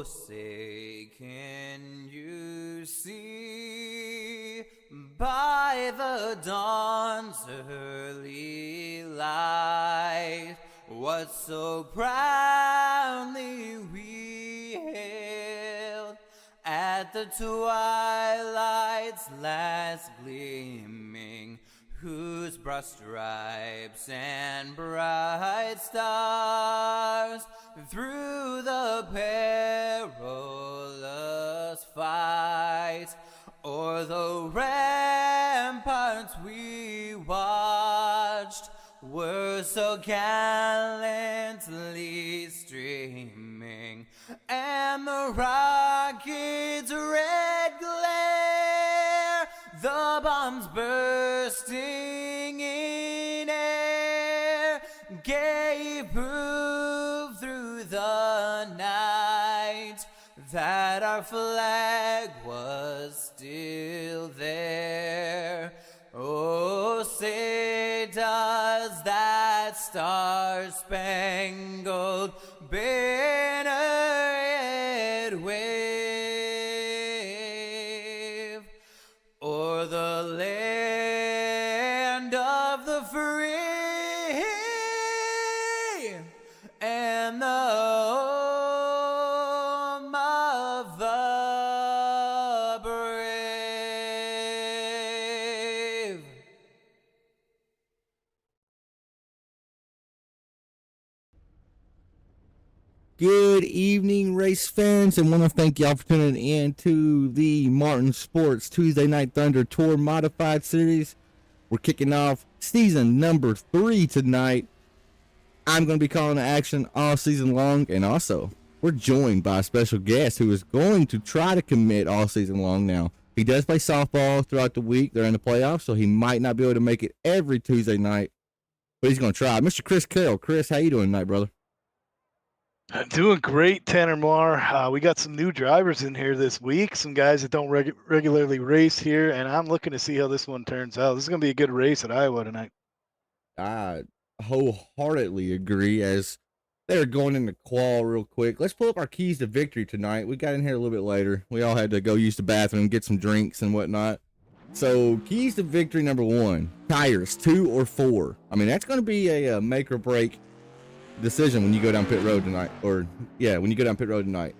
say, can you see by the dawn's early light what so proudly we hailed at the twilight's last gleaming, whose broad stripes and bright stars through the perilous fight o'er the ramparts we watched were so gallantly streaming, and the rocket's red glare, the bombs bursting in air, gave proof through the night that our flag was still there. Oh, say does that star-spangled banner yet wave o'er the land of the free and the home of the brave? Good evening, race fans, and want to thank y'all for tuning in to the Martin Sports Tuesday Night Thunder Tour Modified Series. We're kicking off season number 3 tonight. I'm going to be calling the action all season long, and also we're joined by a special guest who is going to try to commit all season long now. He does play softball throughout the week. They're in the playoffs, so he might not be able to make it every Tuesday night, but he's going to try. Mr. Chris Carroll. Chris, how you doing tonight, brother? I'm doing great, Tanner Marr. We got some new drivers in here this week, some guys that don't regularly race here, and I'm looking to see how this one turns out. This is going to be a good race at Iowa tonight. I wholeheartedly agree, as they're going into qual real quick. Let's pull up our keys to victory tonight. We got in here a little bit later. We all had to go use the bathroom, get some drinks and whatnot. So keys to victory number 1, tires 2 or 4. I mean, that's going to be a make or break decision when you go down pit road tonight, when you go down pit road tonight.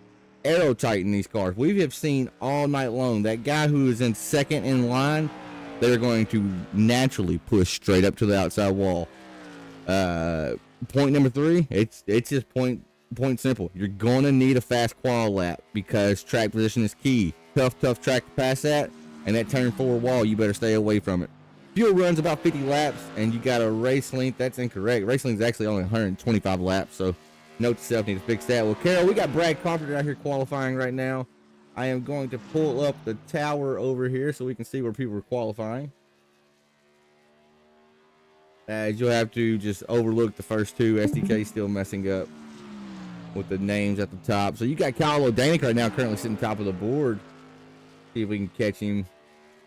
Aero tighten these cars. We have seen all night long that guy who is in second in line, they're going to naturally push straight up to the outside wall. Point number 3, it's just point simple. You're gonna need a fast qual lap because track position is key. Tough track to pass at, and that turn 4 wall, you better stay away from it. Fuel runs about 50 laps, and you got a race length. That's incorrect. Race length is actually only 125 laps, so note to self, need to fix that. Well, Carol, we got Brad Carpenter out here qualifying right now. I am going to pull up the tower over here so we can see where people are qualifying. As you'll have to just overlook the first 2. SDK still messing up with the names at the top. So you got Kyle O'Danick right now currently sitting top of the board. See if we can catch him.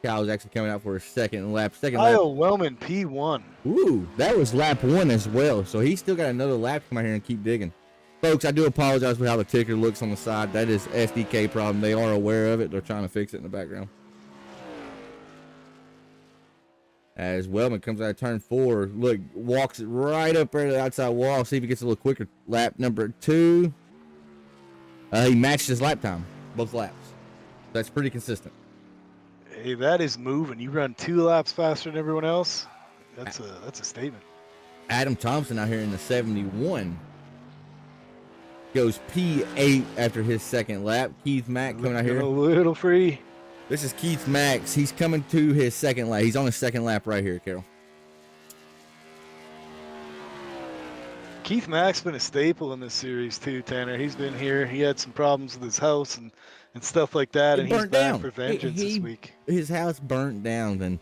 Kyle's actually coming out for a second lap. Kyle Wellman, P1. Ooh, that was lap 1 as well. So he's still got another lap to come out here and keep digging. Folks, I do apologize for how the ticker looks on the side. That is SDK problem. They are aware of it. They're trying to fix it in the background. As Wellman comes out of turn 4, look, walks it right up there to the outside wall. See if he gets a little quicker. Lap number 2. He matched his lap time, both laps. That's pretty consistent. Hey, that is moving. You run 2 laps faster than everyone else. That's a statement. Adam Thompson out here in the 71 goes P8 after his second lap. Keith Mack coming out here. A little free. This is Keith Max. He's coming to his second lap. He's on his second lap right here, Carol. Keith Mack's been a staple in this series too, Tanner. He's been here. He had some problems with his house and stuff like that, and he's back for vengeance this week. His house burnt down, and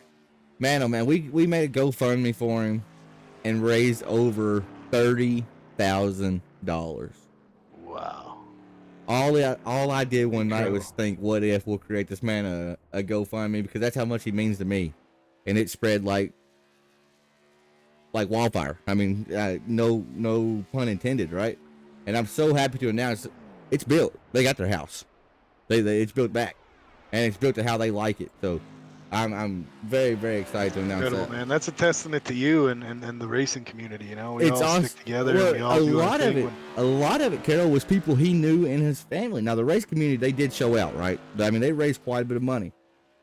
man, oh man, we made a GoFundMe for him and raised over $30,000. Wow. All I did one night was think, what if we'll create this man a GoFundMe, because that's how much he means to me, and it spread like wildfire. I mean, no pun intended, right? And I'm so happy to announce it's built. They got their house. They it's built back, and it's built to how they like it. So I'm very, very excited to announce Incredible, that. man. That's a testament to you and the racing community. You know, we It's all stick together. And we all do our thing. A lot of it, Carol, was people he knew in his family. Now the race community, they did show out, right? I mean, they raised quite a bit of money,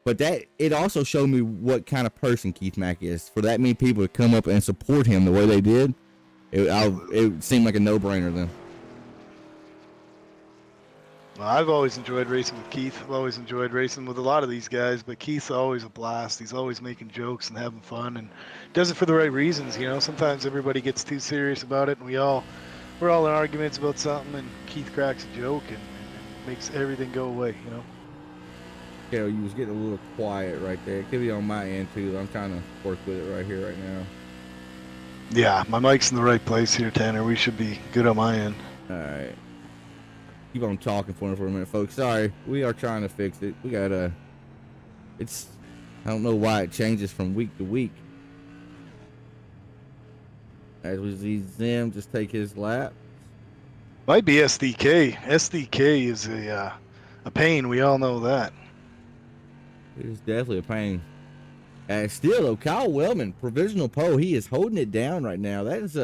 but it also showed me what kind of person Keith Mack is. For that many people to come up and support him the way they did, it seemed like a no-brainer then. Well, I've always enjoyed racing with Keith. I've always enjoyed racing with a lot of these guys, but Keith's always a blast. He's always making jokes and having fun, and does it for the right reasons. You know, sometimes everybody gets too serious about it, and we're all in arguments about something, and Keith cracks a joke and makes everything go away. You know. Carol, you was getting a little quiet right there. It could be on my end too, though. I'm trying to work with it right here, right now. Yeah, my mic's in the right place here, Tanner. We should be good on my end. All right. Keep on talking for a minute, folks. Sorry, we are trying to fix it. We gotta. I don't know why it changes from week to week. As we see Zim just take his lap. Might be SDK. SDK is a pain. We all know that. It is definitely a pain. And still, though, Kyle Wellman, provisional pole, he is holding it down right now. That is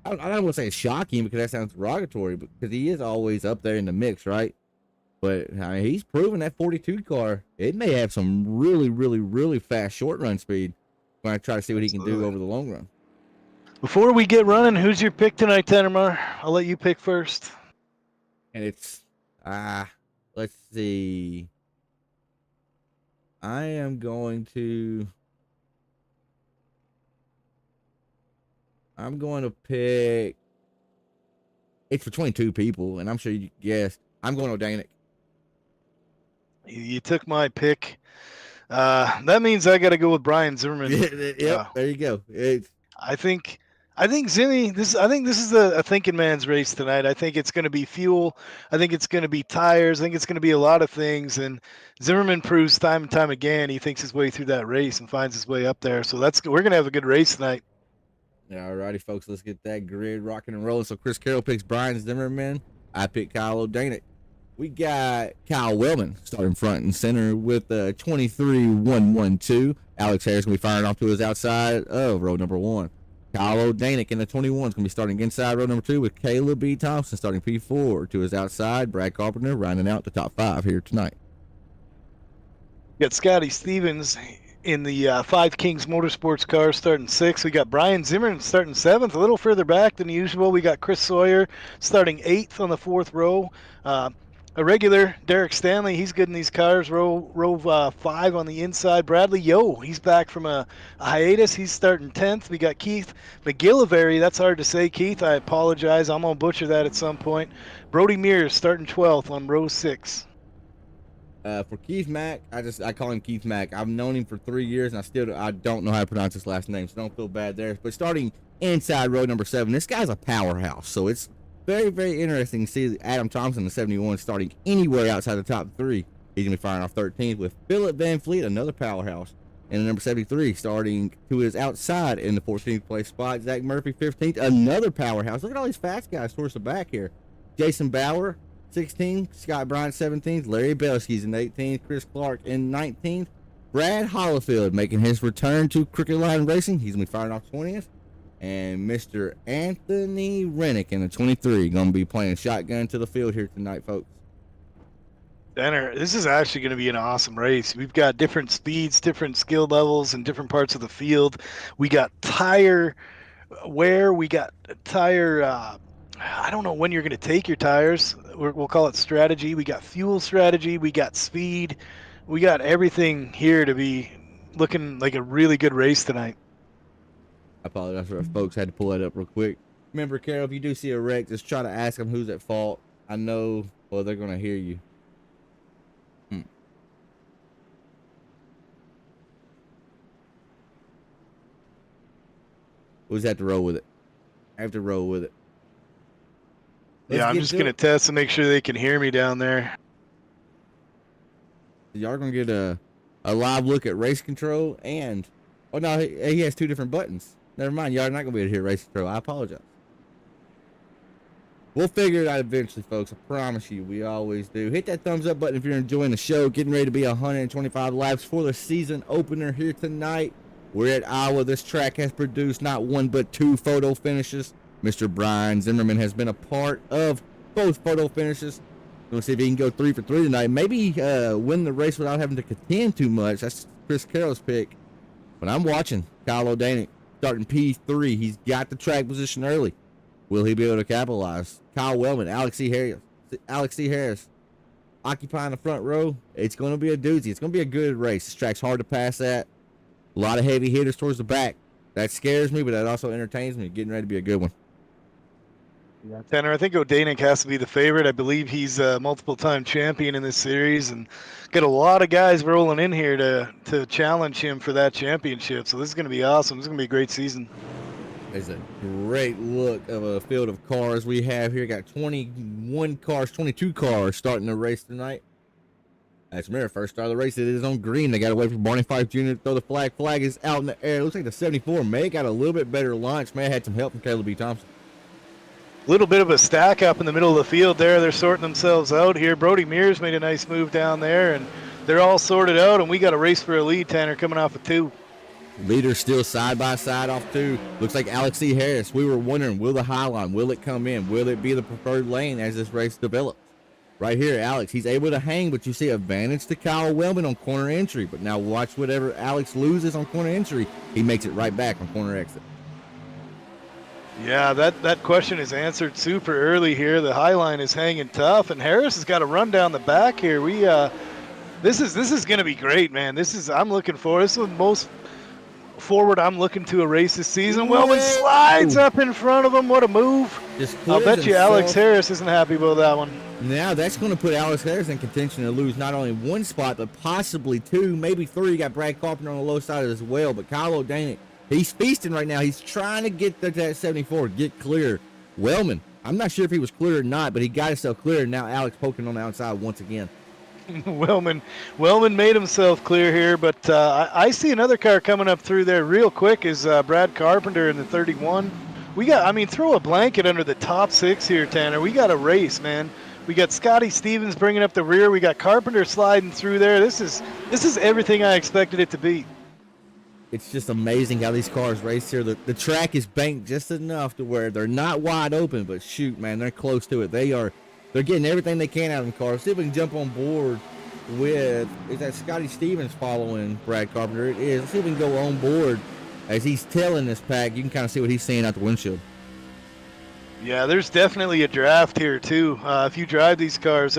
I don't want to say shocking because that sounds derogatory, but because he is always up there in the mix, right? But I mean, he's proven that 42 car, it may have some really, really, really fast short run speed when I try to see what he can do over the long run. Before we get running, who's your pick tonight, Tanner? I'll let you pick first. And it's, let's see. I am going to pick. It's between two people, and I'm sure you guessed. I'm going O'Danick. You took my pick. That means I got to go with Brian Zimmerman. Yep, there you go. I think Zimmy. I think this is a thinking man's race tonight. I think it's going to be fuel. I think it's going to be tires. I think it's going to be a lot of things. And Zimmerman proves time and time again he thinks his way through that race and finds his way up there. So we're going to have a good race tonight. Yeah, all righty, folks. Let's get that grid rocking and rolling. So Chris Carroll picks Brian Zimmerman. I pick Kyle O'Danick. We got Kyle Wellman starting front and center with 23-112. Alex Harris going to be firing off to his outside of row number 1. Kyle O'Danick in the 21 is going to be starting inside row number 2 with Caleb B. Thompson starting P4 to his outside. Brad Carpenter rounding out the top 5 here tonight. We got Scotty Stevens in the Five Kings Motorsports car starting 6th. We got Brian Zimmerman starting 7th, a little further back than usual. We got Chris Sawyer starting 8th on the 4th row. A regular, Derek Stanley, he's good in these cars, row 5 on the inside. Bradley Yo, he's back from a hiatus. He's starting 10th. We got Keith McGillivray. That's hard to say, Keith. I apologize. I'm going to butcher that at some point. Brody Mears starting 12th on row 6. For Keith Mack, I call him Keith Mack. I've known him for 3 years, and I don't know how to pronounce his last name, so don't feel bad there. But starting inside row number 7, this guy's a powerhouse, so it's very, very interesting to see Adam Thompson, the 71, starting anywhere outside the top 3. He's going to be firing off 13th with Philip Van Fleet, another powerhouse. And number 73, starting to his outside in the 14th place spot. Zach Murphy, 15th, another powerhouse. Look at all these fast guys towards the back here. Jason Bauer, 16th. Scott Bryant, 17th. Larry Belsky's in 18th. Chris Clark in 19th. Brad Hollifield making his return to Crooked Line Racing. He's going to be firing off 20th. And Mr. Anthony Rennick in the 23 going to be playing shotgun to the field here tonight, folks. Tanner, this is actually going to be an awesome race. We've got different speeds, different skill levels in different parts of the field. We got tire wear. We got tire, I don't know when you're going to take your tires. We'll call it strategy. We got fuel strategy. We got speed. We got everything here to be looking like a really good race tonight. I apologize for folks. Had to pull that up real quick. Remember, Carol, if you do see a wreck, just try to ask them who's at fault. I know, well, they're going to hear you. We'll just have to roll with it. I have to roll with it. Yeah, I'm just going to test to make sure they can hear me down there. Y'all going to get a live look at race control and... Oh, no, he has 2 different buttons. Never mind. Y'all are not going to be able to hear race control. I apologize. We'll figure it out eventually, folks. I promise you, we always do. Hit that thumbs up button if you're enjoying the show. Getting ready to be 125 laps for the season opener here tonight. We're at Iowa. This track has produced not one but two photo finishes. Mr. Brian Zimmerman has been a part of both photo finishes. We'll see if he can go 3 for 3 tonight. Maybe win the race without having to contend too much. That's Chris Carroll's pick. But I'm watching Kyle O'Danick starting P3. He's got the track position early. Will he be able to capitalize? Kyle Wellman, Alex C. Harris occupying the front row. It's going to be a doozy. It's going to be a good race. This track's hard to pass at. A lot of heavy hitters towards the back. That scares me, but that also entertains me. Getting ready to be a good one. Yeah, Tanner, I think O'Danick has to be the favorite. I believe he's a multiple-time champion in this series, and got a lot of guys rolling in here to challenge him for that championship. So this is going to be awesome. This is going to be a great season. There's a great look of a field of cars we have here. Got 21 cars, 22 cars starting the race tonight. That's Mira, first start of the race. It is on green. They got to wait for Barney Fife Jr. to throw the flag. Flag is out in the air. It looks like the 74 may got a little bit better launch. May have had some help from Caleb B. Thompson. A little bit of a stack up in the middle of the field there. They're sorting themselves out here. Brody Mears made a nice move down there, and they're all sorted out, and we got a race for a lead, Tanner, coming off of 2. Leaders still side by side off 2. Looks like Alex C. Harris. We were wondering, will the high line, will it come in? Will it be the preferred lane as this race develops? Right here, Alex, he's able to hang, but you see advantage to Kyle Wellman on corner entry. But now watch whatever Alex loses on corner entry, he makes it right back on corner exit. Yeah, that question is answered super early here. The high line is hanging tough, and Harris has got to run down the back here. This is going to be great, man. I'm looking for this is the most forward I'm looking to a race this season. Wellman slides up in front of him. What a move. I'll bet you Alex Harris isn't happy about that one. Now that's going to put Alex Harris in contention to lose not only 1 spot, but possibly 2, maybe 3. You got Brad Carpenter on the low side as well, but Kyle O'Danick, he's feasting right now. He's trying to get that 74, get clear. Wellman, I'm not sure if he was clear or not, but he got himself clear, and now Alex poking on the outside once again. Wellman made himself clear here, but I see another car coming up through there real quick is Brad Carpenter in the 31. Throw a blanket under the top 6 here, Tanner. We got a race, man. We got Scotty Stevens bringing up the rear. We got Carpenter sliding through there. This is everything I expected it to be. It's just amazing how these cars race here. The track is banked just enough to where they're not wide open, but shoot, man, they're close to it. They're getting everything they can out of the car. See if we can jump on board with, is that Scotty Stevens following Brad Carpenter? It is. Let's see if we can go on board as he's tailing this pack. You can kind of see what he's seeing out the windshield. Yeah, there's definitely a draft here too. If you drive these cars,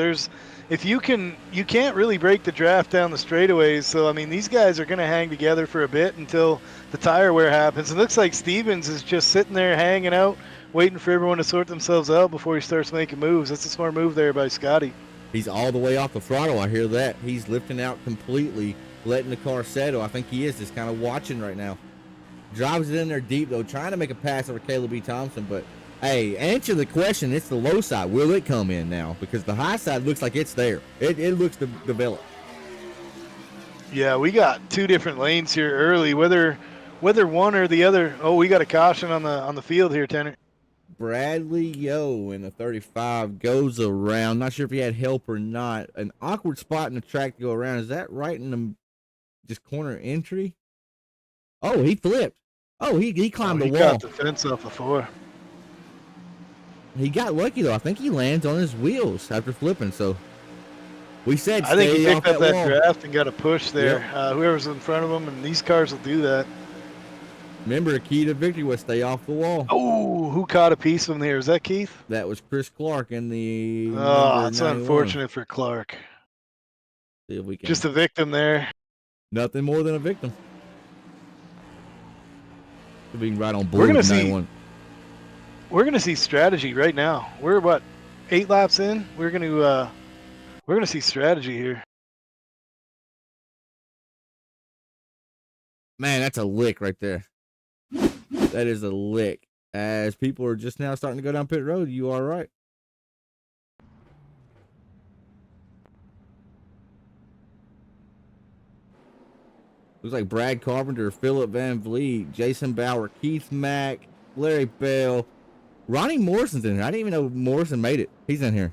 you can't really break the draft down the straightaways. So these guys are going to hang together for a bit until the tire wear happens. It looks like Stevens is just sitting there hanging out, waiting for everyone to sort themselves out before he starts making moves. That's a smart move there by Scotty. He's all the way off the throttle. I hear that. He's lifting out completely, letting the car settle. I think he is just kind of watching right now. Drives it in there deep, though, trying to make a pass over Caleb B. Thompson. But, hey, answer the question. It's the low side. Will it come in now? Because the high side looks like it's there. It looks to develop. Yeah, we got 2 different lanes here early. Whether one or the other. Oh, we got a caution on the field here, Tanner. Bradley Yo in the 35 goes around. Not sure if he had help or not. An awkward spot in the track to go around. Is that right in the just corner entry? Oh, he flipped. Oh, he climbed the wall. He got the fence off before. He got lucky, though. I think he lands on his wheels after flipping. So we said I think he picked up that wall. draft and got a push there. Yep. Whoever's in front of him, and these cars will do that. Remember, a key to victory was stay off the wall. Oh, who caught a piece of him there? Is that Keith? That was Chris Clark in the. Oh, it's unfortunate for Clark. See if we can. Just a victim there. Nothing more than a victim. We can ride on board. We're gonna see strategy right now. We're what, 8 laps in? We're gonna see strategy here. Man, that's a lick right there. That is a lick. As people are just now starting to go down pit road, you are right. Looks like Brad Carpenter, Philip Van Vliet, Jason Bauer, Keith Mack, Larry Bell, Ronnie Morrison's in here. I didn't even know Morrison made it. He's in here.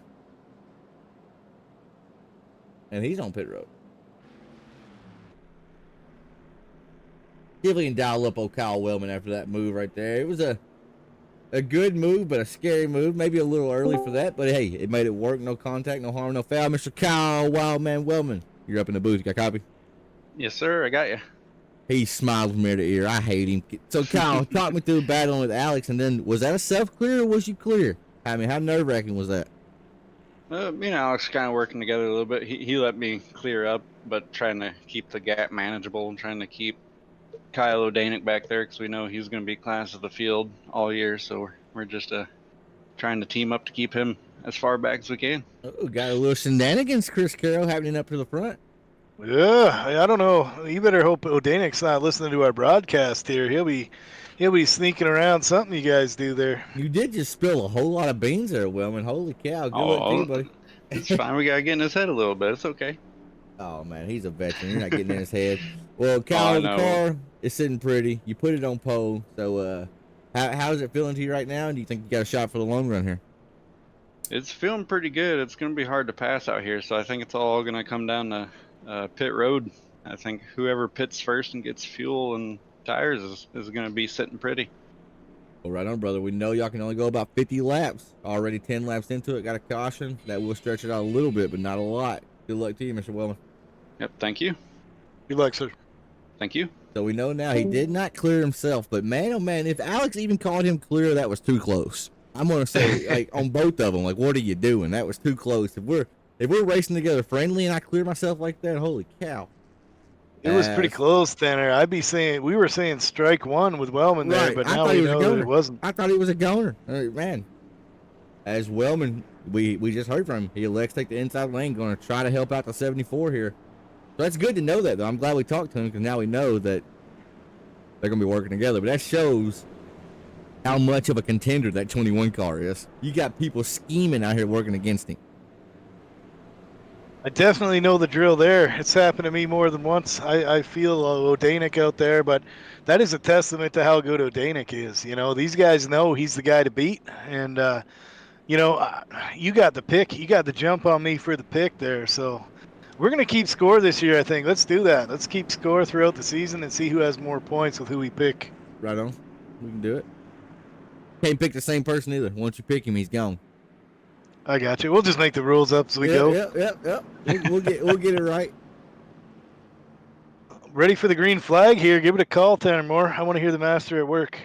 And he's on pit road. See if we can dial up old Kyle Wellman after that move right there. It was a good move, but a scary move. Maybe a little early for that, but hey, it made it work. No contact, no harm, no foul. Mr. Kyle Wildman Wellman, you're up in the booth. You got a copy? Yes, sir. I got you. He smiles from ear to ear. I hate him. So, Kyle, talk me through battling with Alex, and then was that a self-clear or was you clear? I mean, how nerve-wracking was that? Me and Alex kind of working together a little bit. He let me clear up, but trying to keep the gap manageable and trying to keep Kyle O'Danick back there because we know he's going to be class of the field all year. So we're just trying to team up to keep him as far back as we can. Oh, got a little shenanigans, Chris Carroll, happening up to the front. Yeah, I don't know. You better hope O'Danick's not listening to our broadcast here. He'll be sneaking around something you guys do there. You did just spill a whole lot of beans there, Wellman. Holy cow. Good luck to you, buddy. It's fine. We got to get in his head a little bit. It's okay. Oh, man, he's a veteran. You're not getting in his head. Well, Kyle, the car is sitting pretty. You put it on pole. So how is it feeling to you right now? And do you think you got a shot for the long run here? It's feeling pretty good. It's going to be hard to pass out here. So I think it's all going to come down to pit road. I think whoever pits first and gets fuel and tires is going to be sitting pretty. Well, right on, brother. We know y'all can only go about 50 laps. Already 10 laps into it. Got a caution. That will stretch it out a little bit, but not a lot. Good luck to you, Mr. Wellman. Yep, thank you. Good luck, sir. Thank you. So we know now he did not clear himself, but man, oh man, if Alex even called him clear, that was too close. I'm going to say, like, on both of them, like, what are you doing? That was too close. If we're racing together friendly and I clear myself like that, holy cow. It was pretty close, Tanner. We were saying strike one with Wellman there, right. but now we know that it wasn't. I thought he was a goner. Man, as Wellman, we just heard from him. He elects to take the inside lane, going to try to help out the 74 here. So that's good to know that, though. I'm glad we talked to him because now we know that they're going to be working together. But that shows how much of a contender that 21 car is. You got people scheming out here working against him. I definitely know the drill there. It's happened to me more than once. I feel O'Danick out there, but that is a testament to how good O'Danick is. You know, these guys know he's the guy to beat. And, you got the pick. You got the jump on me for the pick there. So we're going to keep score this year, I think. Let's do that. Let's keep score throughout the season and see who has more points with who we pick. Right on. We can do it. Can't pick the same person either. Once you pick him, he's gone. I got you. We'll just make the rules up as we go. Yep. We'll get it right. Ready for the green flag here. Give it a call, Tanner Moore. I want to hear the master at work.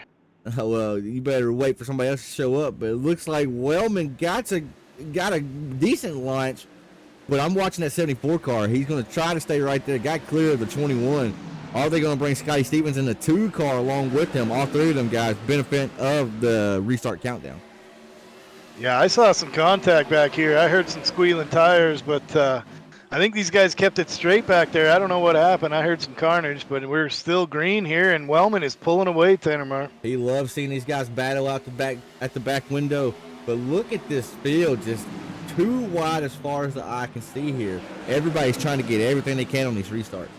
Oh, well, you better wait for somebody else to show up. But it looks like Wellman got a decent launch. But I'm watching that 74 car. He's going to try to stay right there. Got clear of the 21. Are they going to bring Scotty Stevens in the 2 car along with him? All 3 of them guys benefit of the restart countdown. Yeah, I saw some contact back here. I heard some squealing tires, but I think these guys kept it straight back there. I don't know what happened. I heard some carnage, but we're still green here, and Wellman is pulling away, Tanner Moore. He loves seeing these guys battle out at the back window. But look at this field, just too wide as far as the eye can see here. Everybody's trying to get everything they can on these restarts.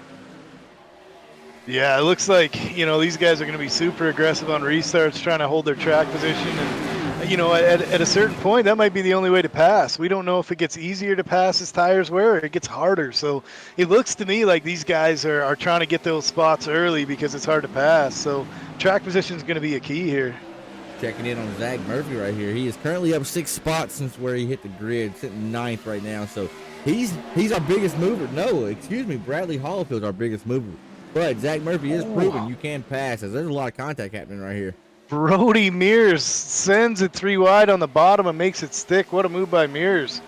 Yeah, it looks like, these guys are going to be super aggressive on restarts, trying to hold their track position. And, at a certain point, that might be the only way to pass. We don't know if it gets easier to pass as tires wear or it gets harder. So it looks to me like these guys are trying to get those spots early because it's hard to pass. So track position is going to be a key here. Checking in on Zach Murphy right here. He is currently up 6 spots since where he hit the grid, sitting 9th right now. So he's our biggest mover. No, excuse me, Bradley Hollowfield's our biggest mover. But Zach Murphy is proving you can pass, as there's a lot of contact happening right here. Brody Mears sends it 3 wide on the bottom and makes it stick. What a move by Mears.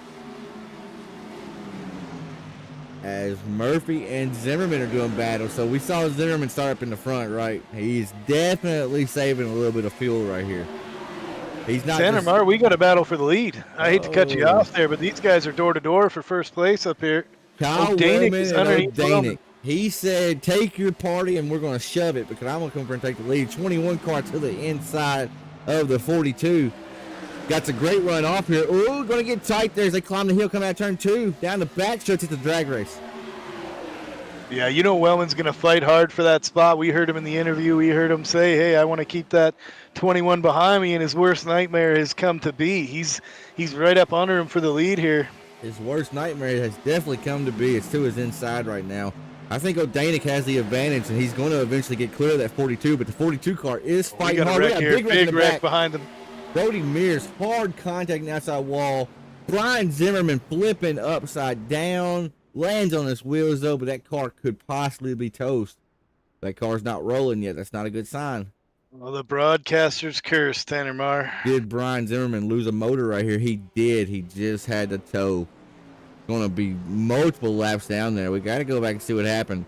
As Murphy and Zimmerman are doing battle. So we saw Zimmerman start up in the front, right? He's definitely saving a little bit of fuel right here. He's not. Tanner Moore, we got a battle for the lead. I hate to cut you off there, but these guys are door to door for first place up here. Kyle Wellman and O'Danick. He said, take your party and we're going to shove it because I'm going to come over and take the lead. 21 car to the inside of the 42. Got a great run off here. Ooh, going to get tight there as they climb the hill, come out of turn 2. Down the back stretch at the drag race. Yeah, you know Wellman's going to fight hard for that spot. We heard him in the interview. We heard him say, hey, I want to keep that 21 behind me, and his worst nightmare has come to be. He's right up under him for the lead here. His worst nightmare has definitely come to be. It's to his inside right now. I think O'Danick has the advantage, and he's going to eventually get clear of that 42, but the 42 car is fighting hard. We got a big wreck behind him. Brody Mears, hard contact on the outside wall. Brian Zimmerman flipping upside down. Lands on his wheels, though, but that car could possibly be toast. That car's not rolling yet. That's not a good sign. Well, the broadcaster's curse, Tanner Marr. Did Brian Zimmerman lose a motor right here? He did. He just had to tow. Going to be multiple laps down there. We got to go back and see what happened.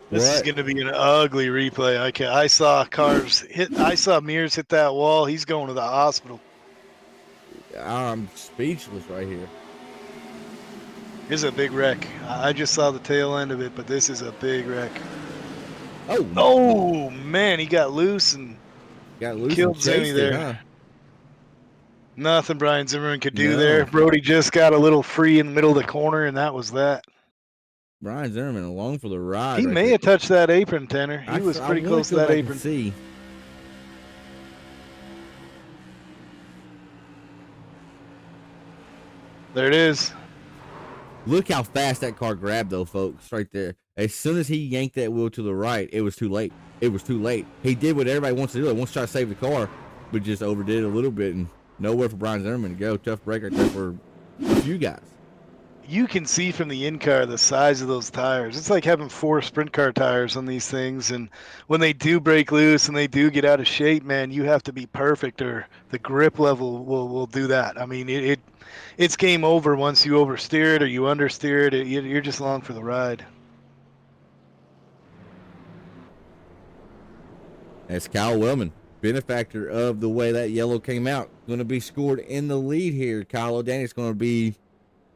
This is going to be an ugly replay. I saw cars hit. I saw Mears hit that wall. He's going to the hospital. I'm speechless right here. This is a big wreck. I just saw the tail end of it, but this is a big wreck. Oh man, he got loose and killed Zimmy there. Huh? Nothing Brian Zimmerman could do there. Brody just got a little free in the middle of the corner, and that was that. Brian Zimmerman along for the ride. He may have touched that apron, Tanner. He was pretty close to that apron. See. There it is. Look how fast that car grabbed, though, folks, right there. As soon as he yanked that wheel to the right, it was too late. It was too late. He did what everybody wants to do. He wants to try to save the car, but just overdid it a little bit, and nowhere for Brian Zimmerman to go. Tough break right there for a few guys. You can see from the in-car the size of those tires. It's like having 4 sprint car tires on these things, and when they do break loose and they do get out of shape, man, you have to be perfect or the grip level will do that. I mean, it's game over once you oversteer it or you understeer it. You're just along for the ride. That's Kyle Wellman, benefactor of the way that yellow came out. Going to be scored in the lead here. Kyle O'Danick's going to be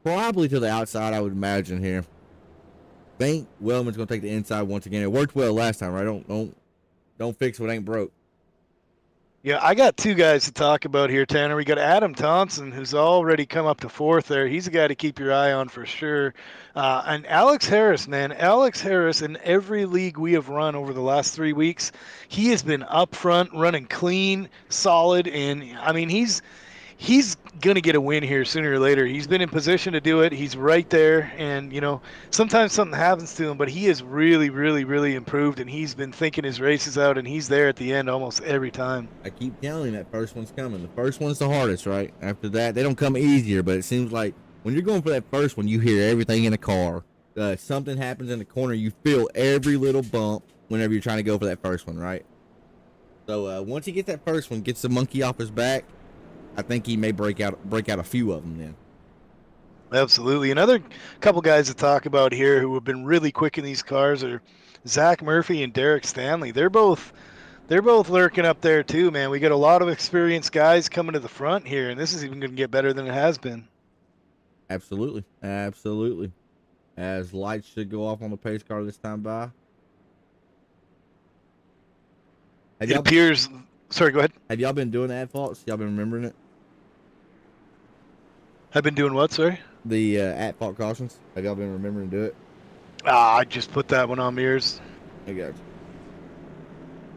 probably to the outside, I would imagine here. Think Wellman's going to take the inside once again. It worked well last time, right? Don't fix what ain't broke. Yeah, I got 2 guys to talk about here, Tanner. We got Adam Thompson, who's already come up to 4th there. He's a guy to keep your eye on for sure. And Alex Harris, man. Alex Harris, in every league we have run over the last 3 weeks, he has been up front, running clean, solid, and, I mean, he's going to get a win here sooner or later. He's been in position to do it. He's right there. And, you know, sometimes something happens to him, but he has really, really, really improved. And he's been thinking his races out, and he's there at the end almost every time. I keep telling you that first one's coming. The first one's the hardest, right? After that, they don't come easier, but it seems like when you're going for that first one, you hear everything in the car. Something happens in the corner. You feel every little bump whenever you're trying to go for that first one, right? So once he gets that first one, gets the monkey off his back, I think he may break out a few of them then. Absolutely. Another couple guys to talk about here who have been really quick in these cars are Zach Murphy and Derek Stanley. They're both lurking up there too, man. We got a lot of experienced guys coming to the front here, and this is even going to get better than it has been. Absolutely. Absolutely. As lights should go off on the pace car this time by. It appears... Sorry, go ahead. Have y'all been doing ad faults? Y'all been remembering it? I've been doing what, sorry? The at fault cautions. Have y'all been remembering to do it? I just put that one on Mears. I got you.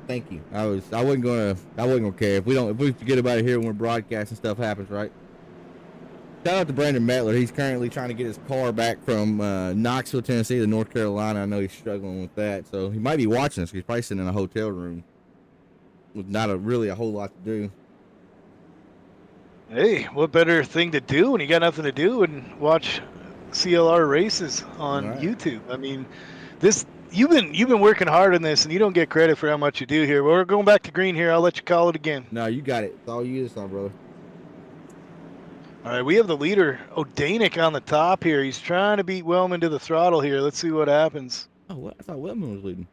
Thank you. I wasn't gonna care if we forget about it here when we're broadcasting, stuff happens, right? Shout out to Brandon Mettler. He's currently trying to get his car back from Knoxville, Tennessee to North Carolina. I know he's struggling with that, so he might be watching us. He's probably sitting in a hotel room with not really a whole lot to do. Hey, what better thing to do when you got nothing to do and watch CLR races on YouTube? I mean, you've been working hard on this, and you don't get credit for how much you do here. But we're going back to green here. I'll let you call it again. No, you got it. It's all you this time, brother. All right, we have the leader, O'Danick, on the top here. He's trying to beat Wellman to the throttle here. Let's see what happens. Oh, I thought Wellman was leading.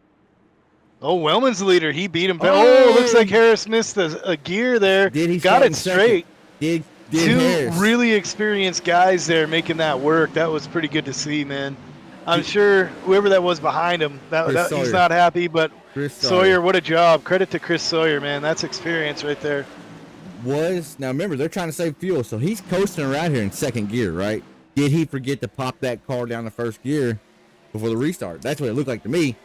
Oh, Wellman's the leader. He beat him. Oh, looks like Harris missed a gear there. Did he got it straight? Did Two Harris. really experienced guys there making that work. That was pretty good to see, man. I'm sure whoever that was behind him, he's not happy, but Chris Sawyer, what a job. Credit to Chris Sawyer, man. That's experience right there. Now remember, they're trying to save fuel, so he's coasting around here in second gear, right? Did he forget to pop that car down to first gear before the restart. That's what it looked like to me.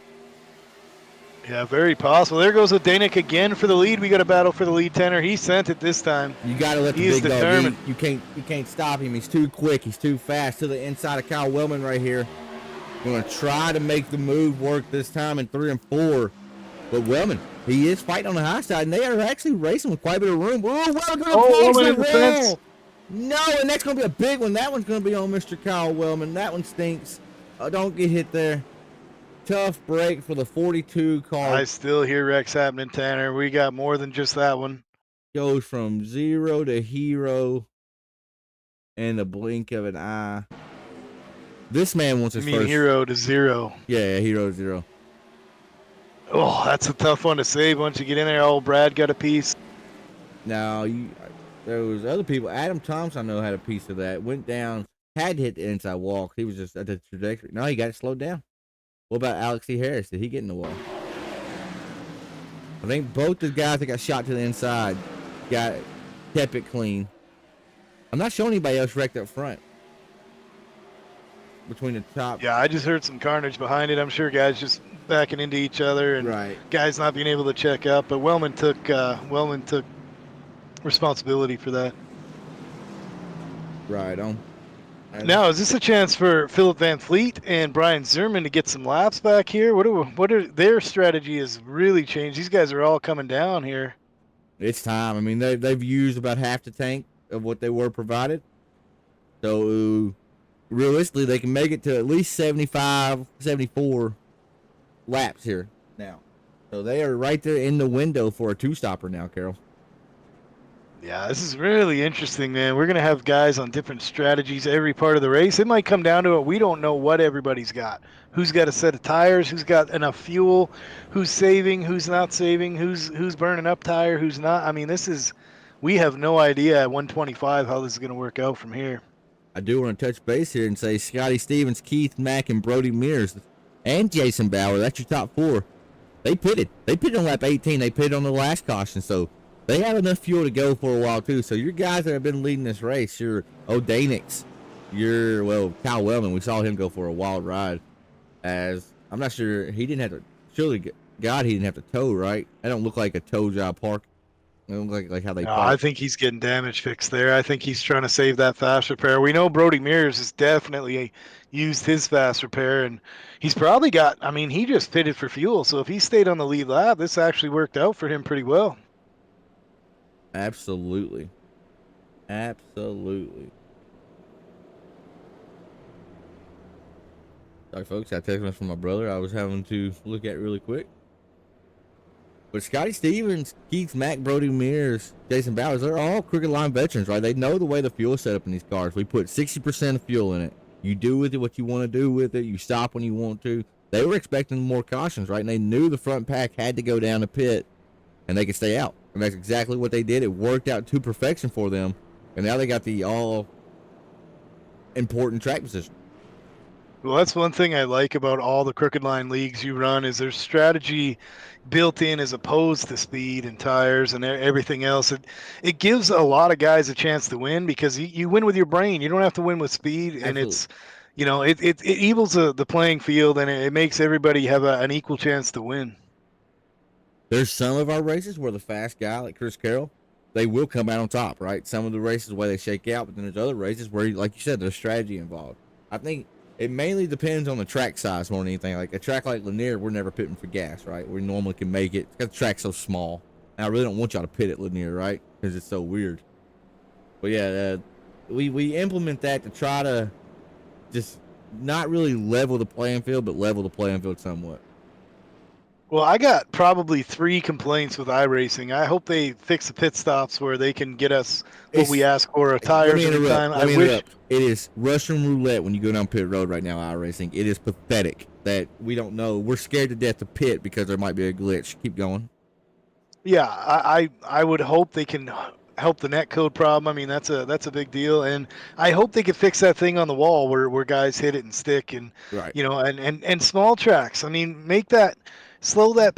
Yeah, very possible. There goes Danik again for the lead. We got a battle for the lead, Tanner. He sent it this time. You got to let the He is big dog determined. eat. You can't stop him. He's too quick. He's too fast. To the inside of Kyle Wellman right here. Going to try to make the move work this time in 3 and 4. But Wellman, he is fighting on the high side, and they are actually racing with quite a bit of room. Oh, Wellman in the fence. No, and that's going to be a big one. That one's going to be on Mr. Kyle Wellman. That one stinks. Oh, don't get hit there. Tough break for the 42 car. I still hear wrecks happening, Tanner. We got more than just that one. Goes from 0 to hero in the blink of an eye. This man wants his first. Hero to 0. Yeah, hero to 0. Oh, that's a tough one to save once you get in there. Oh, Brad got a piece. Now, there was other people. Adam Thompson, I know, had a piece of that. Went down, had to hit the inside wall. He was just at the trajectory. No, he got it slowed down. What about Alex E. Harris? Did he get in the wall? I think both the guys that got shot to the inside kept it clean. I'm not showing anybody else wrecked up front. Between the top. Yeah, I just heard some carnage behind it. I'm sure guys just backing into each other and right. Guys not being able to check up. But Wellman took responsibility for that. Right on. Now, is this a chance for Philip Van Fleet and Brian Zerman to get some laps back here? What are their strategy has really changed? These guys are all coming down here. It's time. I mean, they've used about half the tank of what they were provided. So realistically, they can make it to at least 75, 74 laps here now. So they are right there in the window for a 2-stopper now, Carol. Yeah, this is really interesting, man. We're going to have guys on different strategies every part of the race. It might come down to it. We don't know what everybody's got. Who's got a set of tires? Who's got enough fuel? Who's saving? Who's not saving? Who's burning up tire? Who's not? I mean, we have no idea at 125 how this is going to work out from here. I do want to touch base here and say Scotty Stevens, Keith Mack, and Brody Mears, and Jason Bauer. That's your top 4. They pitted. They pitted on lap 18. They pitted on the last caution. So they have enough fuel to go for a while, too. So your guys that have been leading this race, your O'Danix, Kyle Wellman, we saw him go for a wild ride. As I'm not sure, he didn't have to, surely, God, he didn't have to tow, right? That don't look like a tow job park. It don't look like how they park. I think he's getting damage fixed there. I think he's trying to save that fast repair. We know Brody Mears has definitely used his fast repair, and he's probably got, I mean, he just pitted for fuel. So if he stayed on the lead lap, this actually worked out for him pretty well. Absolutely. Absolutely. Sorry, folks. I texted message from my brother. I was having to look at it really quick. But Scotty Stevens, Keith Mack, Brody Mears, Jason Bowers, they're all Crooked Line veterans, right? They know the way the fuel is set up in these cars. We put 60% of fuel in it. You do with it what you want to do with it. You stop when you want to. They were expecting more cautions, right? And they knew the front pack had to go down the pit and they could stay out. And that's exactly what they did. It worked out to perfection for them. And now they got the all-important track position. Well, that's one thing I like about all the Crooked Line leagues you run is there's strategy built in as opposed to speed and tires and everything else. It gives a lot of guys a chance to win because you win with your brain. You don't have to win with speed. And Absolutely. it evens the playing field and it makes everybody have an equal chance to win. There's some of our races where the fast guy like Chris Carroll, they will come out on top, right? Some of the races where they shake out, but then there's other races where, like you said, there's strategy involved. I think it mainly depends on the track size more than anything. Like a track like Lanier, we're never pitting for gas, right? We normally can make it because the track's so small. And I really don't want y'all to pit at Lanier, right? Because it's so weird. But yeah, we implement that to try to just not really level the playing field, but level the playing field somewhat. Well, I got probably 3 complaints with iRacing. I hope they fix the pit stops where they can get us what we ask for, tires every time. Let me interrupt. It is Russian roulette when you go down pit road right now, iRacing. It is pathetic that we don't know. We're scared to death to pit because there might be a glitch. Keep going. Yeah, I would hope they can help the net code problem. I mean, that's a big deal, and I hope they can fix that thing on the wall where guys hit it and stick, and right. and small tracks. I mean, slow that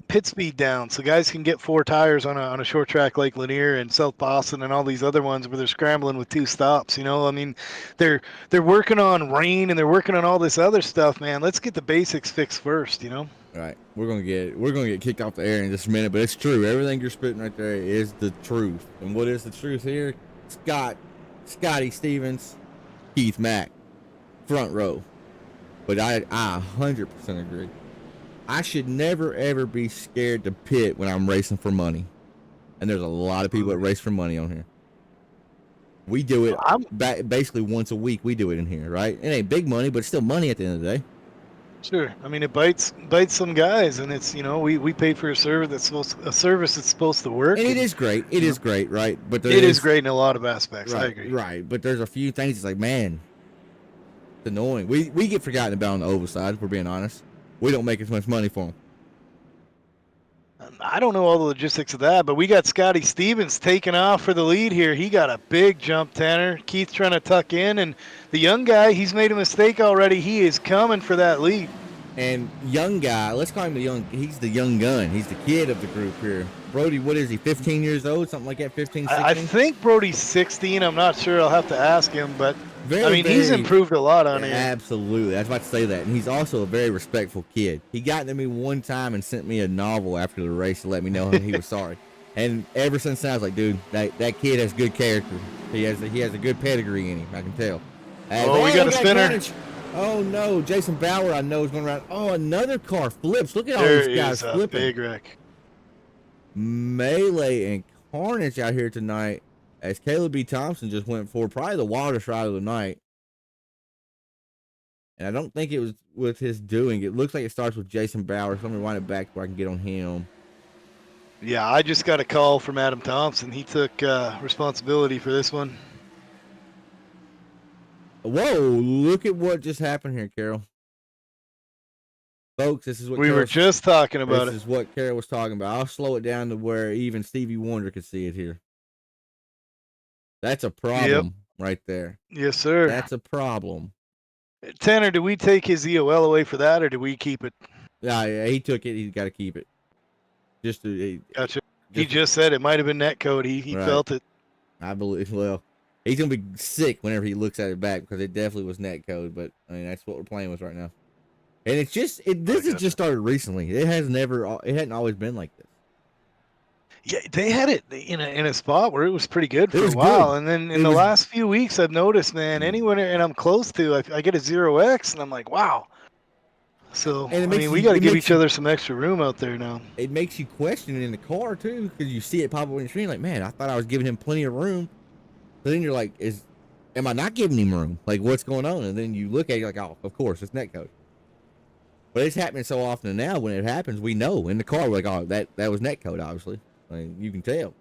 pit speed down so guys can get 4 tires on a short track like Lanier and South Boston and all these other ones where they're scrambling with 2 stops. You know, I mean, they're working on rain and they're working on all this other stuff, man. Let's get the basics fixed first, you know. All right, we're gonna get kicked off the air in just a minute, but it's true. Everything you're spitting right there is the truth. And what is the truth here? Scotty Stevens, Keith Mack, front row. But I 100% agree. I should never ever be scared to pit when I'm racing for money. And there's a lot of people that race for money on here. We do it basically once a week. We do it in here, right? It ain't big money, but it's still money at the end of the day. Sure. I mean, it bites some guys, and it's, you know, we pay for a service that's supposed to work. And it is great. It is great, right? But it is great in a lot of aspects. Right, I agree. Right, but there's a few things. It's like, man, it's annoying. We get forgotten about on the oval side. If we're being honest, we don't make as much money for them. I don't know all the logistics of that, but we got Scotty Stevens taking off for the lead here. He got a big jump, Tanner. Keith trying to tuck in, and the young guy, he's made a mistake already. He is coming for that lead. And young guy, let's call him he's the young gun. He's the kid of the group here. Brody, what is he, 15 years old, something like that, 15, 16? I think Brody's 16. I'm not sure. I'll have to ask him, but he's improved a lot on it. Absolutely. I was about to say that. And he's also a very respectful kid. He got to me one time and sent me a novel after the race to let me know he was sorry. And ever since then, I was like, dude, that kid has good character. He has a good pedigree in him, I can tell. We got a spinner. Carnage. Oh, no. Jason Bauer, I know, is going around. Oh, another car flips. Look at all There these guys is flipping. a big wreck. Melee and carnage out here tonight as Caleb B. Thompson just went for probably the wildest ride of the night. And I don't think it was with his doing. It looks like it starts with Jason Bauer. So let me wind it back where I can get on him. Yeah, I just got a call from Adam Thompson. He took responsibility for this one. Whoa, look at what just happened here, Carol. Folks, this is what we were just talking about. This is what Carol was talking about. I'll slow it down to where even Stevie Wonder could see it here. That's a problem right there. Yes, sir. That's a problem. Tanner, do we take his EOL away for that, or do we keep it? Yeah, he took it. He's got to keep it. Gotcha. He just said it might have been net code. He right. felt it. I believe. Well, he's gonna be sick whenever he looks at it back because it definitely was net code. But I mean, that's what we're playing with right now. And it's just this has just started recently. It hadn't always been like this. Yeah, they had it in a spot where it was pretty good for a while, and then in the last few weeks, I've noticed, man, anywhere and I'm close to, I get a 0x, and I'm like, wow. So we got to give each other some extra room out there now. It makes you question it in the car too, because you see it pop up on your screen, like, man, I thought I was giving him plenty of room. But then you're like, am I not giving him room? Like, what's going on? And then you look at it, you're like, oh, of course, it's netcode. But it's happening so often now. When it happens, we know in the car. We're like, oh, that was netcode, obviously. I mean, you can tell.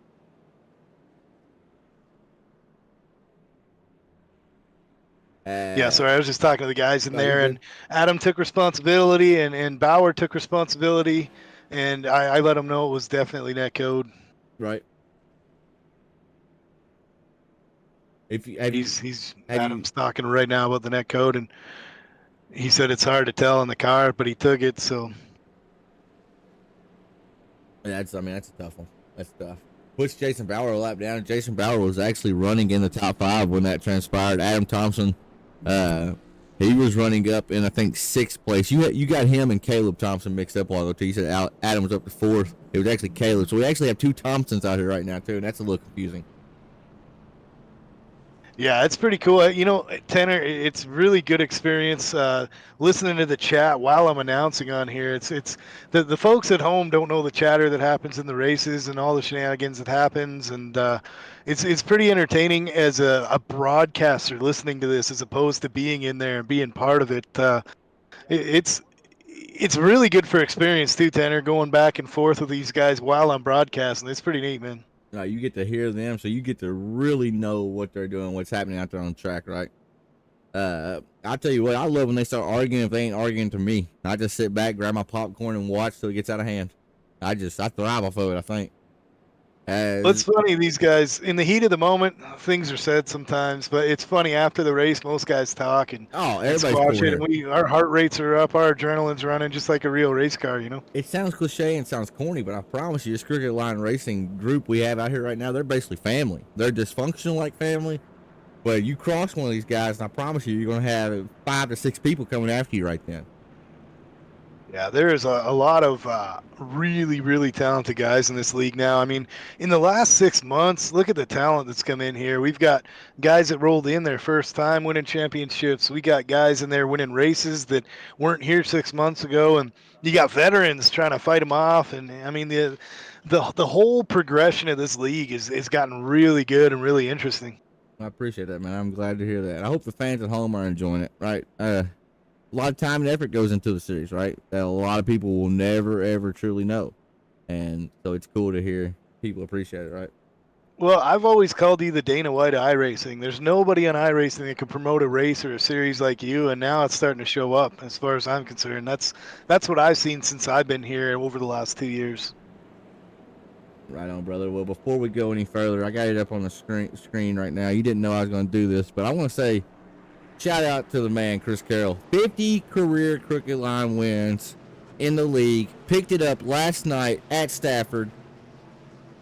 Yeah, sorry, I was just talking to the guys in there, and Adam took responsibility, and Bauer took responsibility, and I let him know it was definitely netcode. Right. Adam's talking right now about the netcode, and he said it's hard to tell in the car, but he took it, so. That's a tough one. That's tough. Puts Jason Bauer a lap down. Jason Bauer was actually running in the top 5 when that transpired. Adam Thompson, he was running up in, I think, 6th place. You got him and Caleb Thompson mixed up while you said Adam was up to 4th. It was actually Caleb. So we actually have 2 Thompsons out here right now too, and that's a little confusing. Yeah, it's pretty cool. You know, Tanner, it's really good experience listening to the chat while I'm announcing on here. It's the folks at home don't know the chatter that happens in the races and all the shenanigans that happens, and it's pretty entertaining as a broadcaster listening to this as opposed to being in there and being part of it. It's really good for experience too, Tanner, going back and forth with these guys while I'm broadcasting. It's pretty neat, man. You get to hear them, so you get to really know what they're doing, what's happening out there on the track, right? I'll tell you what, I love when they start arguing if they ain't arguing to me. I just sit back, grab my popcorn, and watch till it gets out of hand. I thrive off of it, I think. Well, it's funny, these guys, in the heat of the moment, things are said sometimes, but it's funny after the race, most guys talk and everybody's squash cool it, here. and our heart rates are up, our adrenaline's running just like a real race car, you know? It sounds cliche and sounds corny, but I promise you, this Crooked Line Racing group we have out here right now, they're basically family. They're dysfunctional like family, but you cross one of these guys, and I promise you, you're going to have 5 to 6 people coming after you right then. Yeah, there is a lot of really, really talented guys in this league now. I mean, in the last 6 months, look at the talent that's come in here. We've got guys that rolled in their first time winning championships. We got guys in there winning races that weren't here 6 months ago, and you got veterans trying to fight them off. And I mean, the whole progression of this league is gotten really good and really interesting. I appreciate that, man. I'm glad to hear that. I hope the fans at home are enjoying it, right? A lot of time and effort goes into the series, right? That a lot of people will never, ever truly know. And so it's cool to hear people appreciate it, right? Well, I've always called you the Dana White of iRacing. There's nobody on iRacing that can promote a race or a series like you, and now it's starting to show up as far as I'm concerned. That's what I've seen since I've been here over the last 2 years. Right on, brother. Well, before we go any further, I got it up on the screen right now. You didn't know I was going to do this, but I want to say shout out to the man, Chris Carroll. 50 career Crooked Line wins in the league. Picked it up last night at Stafford.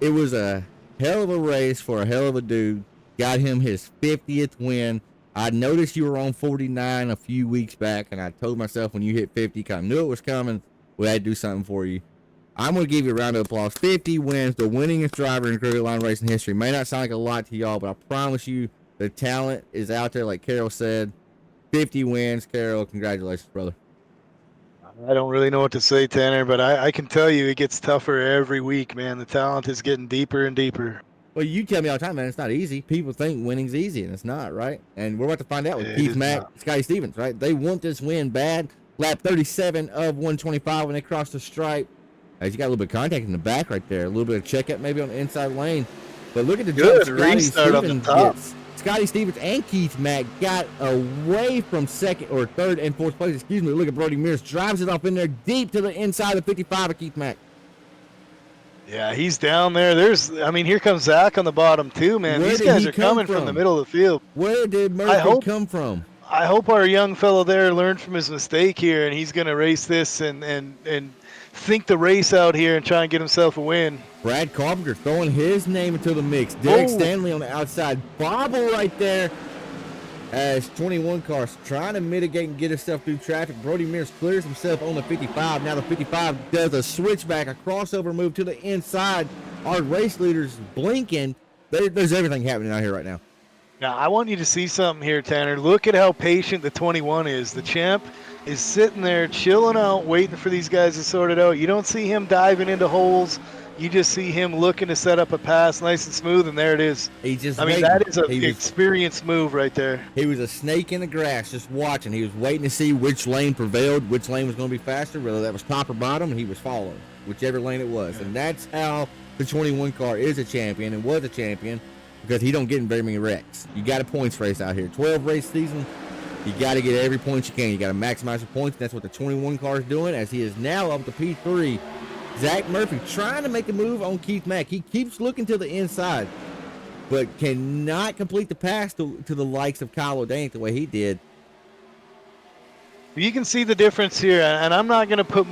It was a hell of a race for a hell of a dude. Got him his 50th win. I noticed you were on 49 a few weeks back, and I told myself when you hit 50, I knew it was coming, we had to do something for you. I'm going to give you a round of applause. 50 wins, the winningest driver in Crooked Line Racing history. May not sound like a lot to y'all, but I promise you the talent is out there, like Carroll said. 50 wins, Carroll. Congratulations, brother. I don't really know what to say, Tanner, but I can tell you it gets tougher every week, man. The talent is getting deeper and deeper. Well, you tell me all the time, man, it's not easy. People think winning's easy, and it's not, right? And we're about to find out with It Keith is Mack, not. Scotty Stevens, right? They want this win bad. Lap 37 of 125 when they cross the stripe. As you got a little bit of contact in the back right there. A little bit of checkup maybe on the inside lane. But look at the Good jump Scotty restart on the Stevens top. gets. Scotty Stevens and Keith Mack got away from second or third and fourth place. Excuse me. Look at Brody Mears. Drives it off in there deep to the inside of 55 of Keith Mack. Yeah, he's down there. Here comes Zach on the bottom too, man. Where These did guys he are come coming from the from? middle of the field. Where did Murphy come from? I hope our young fellow there learned from his mistake here, and he's going to race this and think the race out here and try and get himself a win. Brad Carpenter throwing his name into the mix. Derek Stanley on the outside. Bobble right there as 21 cars trying to mitigate and get himself through traffic. Brody Mears clears himself on the 55. Now the 55 does a switchback, a crossover move to the inside. Our race leaders blinking. There's everything happening out here right now. Now, I want you to see something here, Tanner. Look at how patient the 21 is. The champ is sitting there chilling out, waiting for these guys to sort it out. You don't see him diving into holes. You just see him looking to set up a pass nice and smooth, and there it is. That is an experienced move right there. He was a snake in the grass just watching. He was waiting to see which lane prevailed, which lane was going to be faster, whether that was top or bottom, and he was following whichever lane it was. And that's how the 21 car is a champion and was a champion, because he don't get in very many wrecks. You got a points race out here. 12 race season, you got to get every point you can. You got to maximize your points. That's what the 21 car is doing, as he is now up to P3. Zach Murphy trying to make a move on Keith Mack. He keeps looking to the inside, but cannot complete the pass to the likes of Kyle O'Danick the way he did. You can see the difference here, and I'm not going to put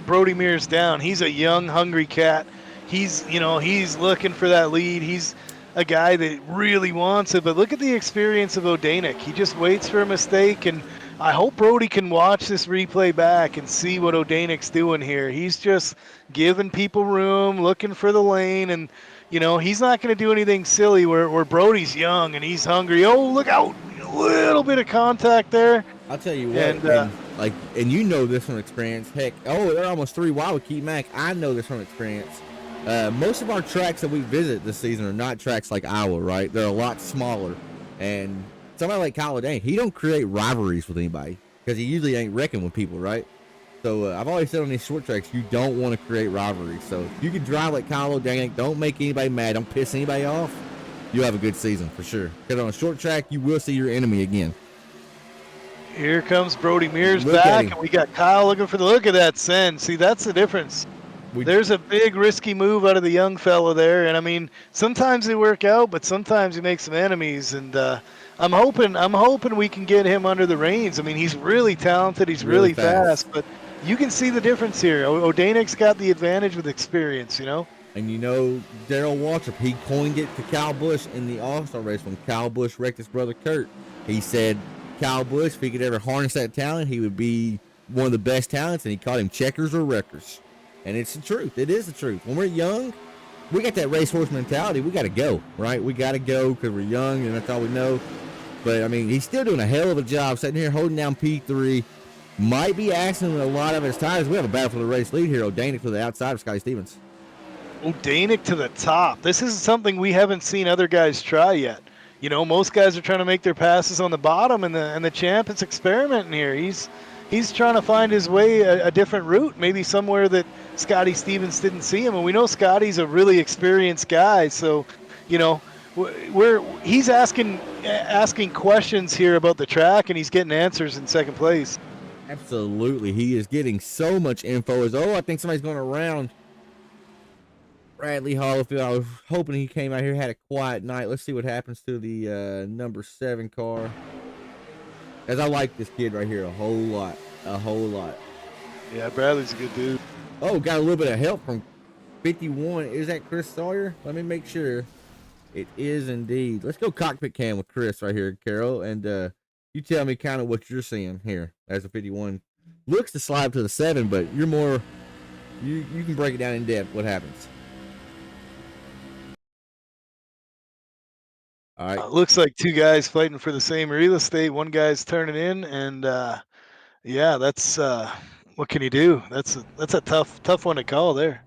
Brody Mears down. He's a young, hungry cat. He's looking for that lead. He's a guy that really wants it, but look at the experience of O'Danick. He just waits for a mistake, and I hope Brody can watch this replay back and see what O'Danick's doing here. He's just giving people room, looking for the lane, and he's not going to do anything silly where Brody's young and he's hungry. Oh, look out. A little bit of contact there. I'll tell you what, and you know this from experience. Heck, they're almost 3 wide with Keith Mack. I know this from experience. Most of our tracks that we visit this season are not tracks like Iowa, right? They're a lot smaller. And somebody like Kyle O'Danick, he don't create rivalries with anybody because he usually ain't wrecking with people, right? So I've always said on these short tracks, you don't want to create rivalries. So if you can drive like Kyle O'Danick, don't make anybody mad, don't piss anybody off, you'll have a good season for sure. Because on a short track, you will see your enemy again. Here comes Brody Mears back, and we got Kyle looking for look at that send. See, that's the difference. There's a big risky move out of the young fella there, and I mean, sometimes they work out, but sometimes he makes some enemies. And I'm hoping we can get him under the reins. I mean, he's really talented, he's really fast, but you can see the difference here. Odanek's got the advantage with experience, you know. And you know, Daryl Waltrip, he coined it to Kyle Busch in the All-Star race when Kyle Busch wrecked his brother Kurt. He said Kyle Busch, if he could ever harness that talent, he would be one of the best talents, and he called him checkers or wreckers. And it's the truth. It is the truth. When we're young, we got that racehorse mentality. We got to go, right? We got to go because we're young, and that's all we know. But, I mean, he's still doing a hell of a job sitting here holding down P3. Might be asking a lot of his tires. We have a battle for the race lead here. Odanek to the outside of Scotty Stevens. Odanek to the top. This is something we haven't seen other guys try yet. You know, most guys are trying to make their passes on the bottom, and the champ is experimenting here. He's trying to find his way a different route, maybe somewhere that Scotty Stevens didn't see him. And we know Scotty's a really experienced guy, so you know he's asking questions here about the track, and he's getting answers in second place. Absolutely, he is getting so much info. I think somebody's going around Bradley Hollifield. I was hoping he came out here, had a quiet night. Let's see what happens to the number 7 car. As I like this kid right here a whole lot. Yeah, Bradley's a good dude. Oh, got a little bit of help from 51. Is that Chris Sawyer? Let me make sure. It is indeed. Let's go cockpit cam with Chris right here, Carol, and you tell me kind of what you're seeing here as a 51. Looks to slide to the 7, but you're more. You can break it down in depth. What happens? All right. Looks like two guys fighting for the same real estate. One guy's turning in, and yeah, that's what can you do? That's a tough one to call there.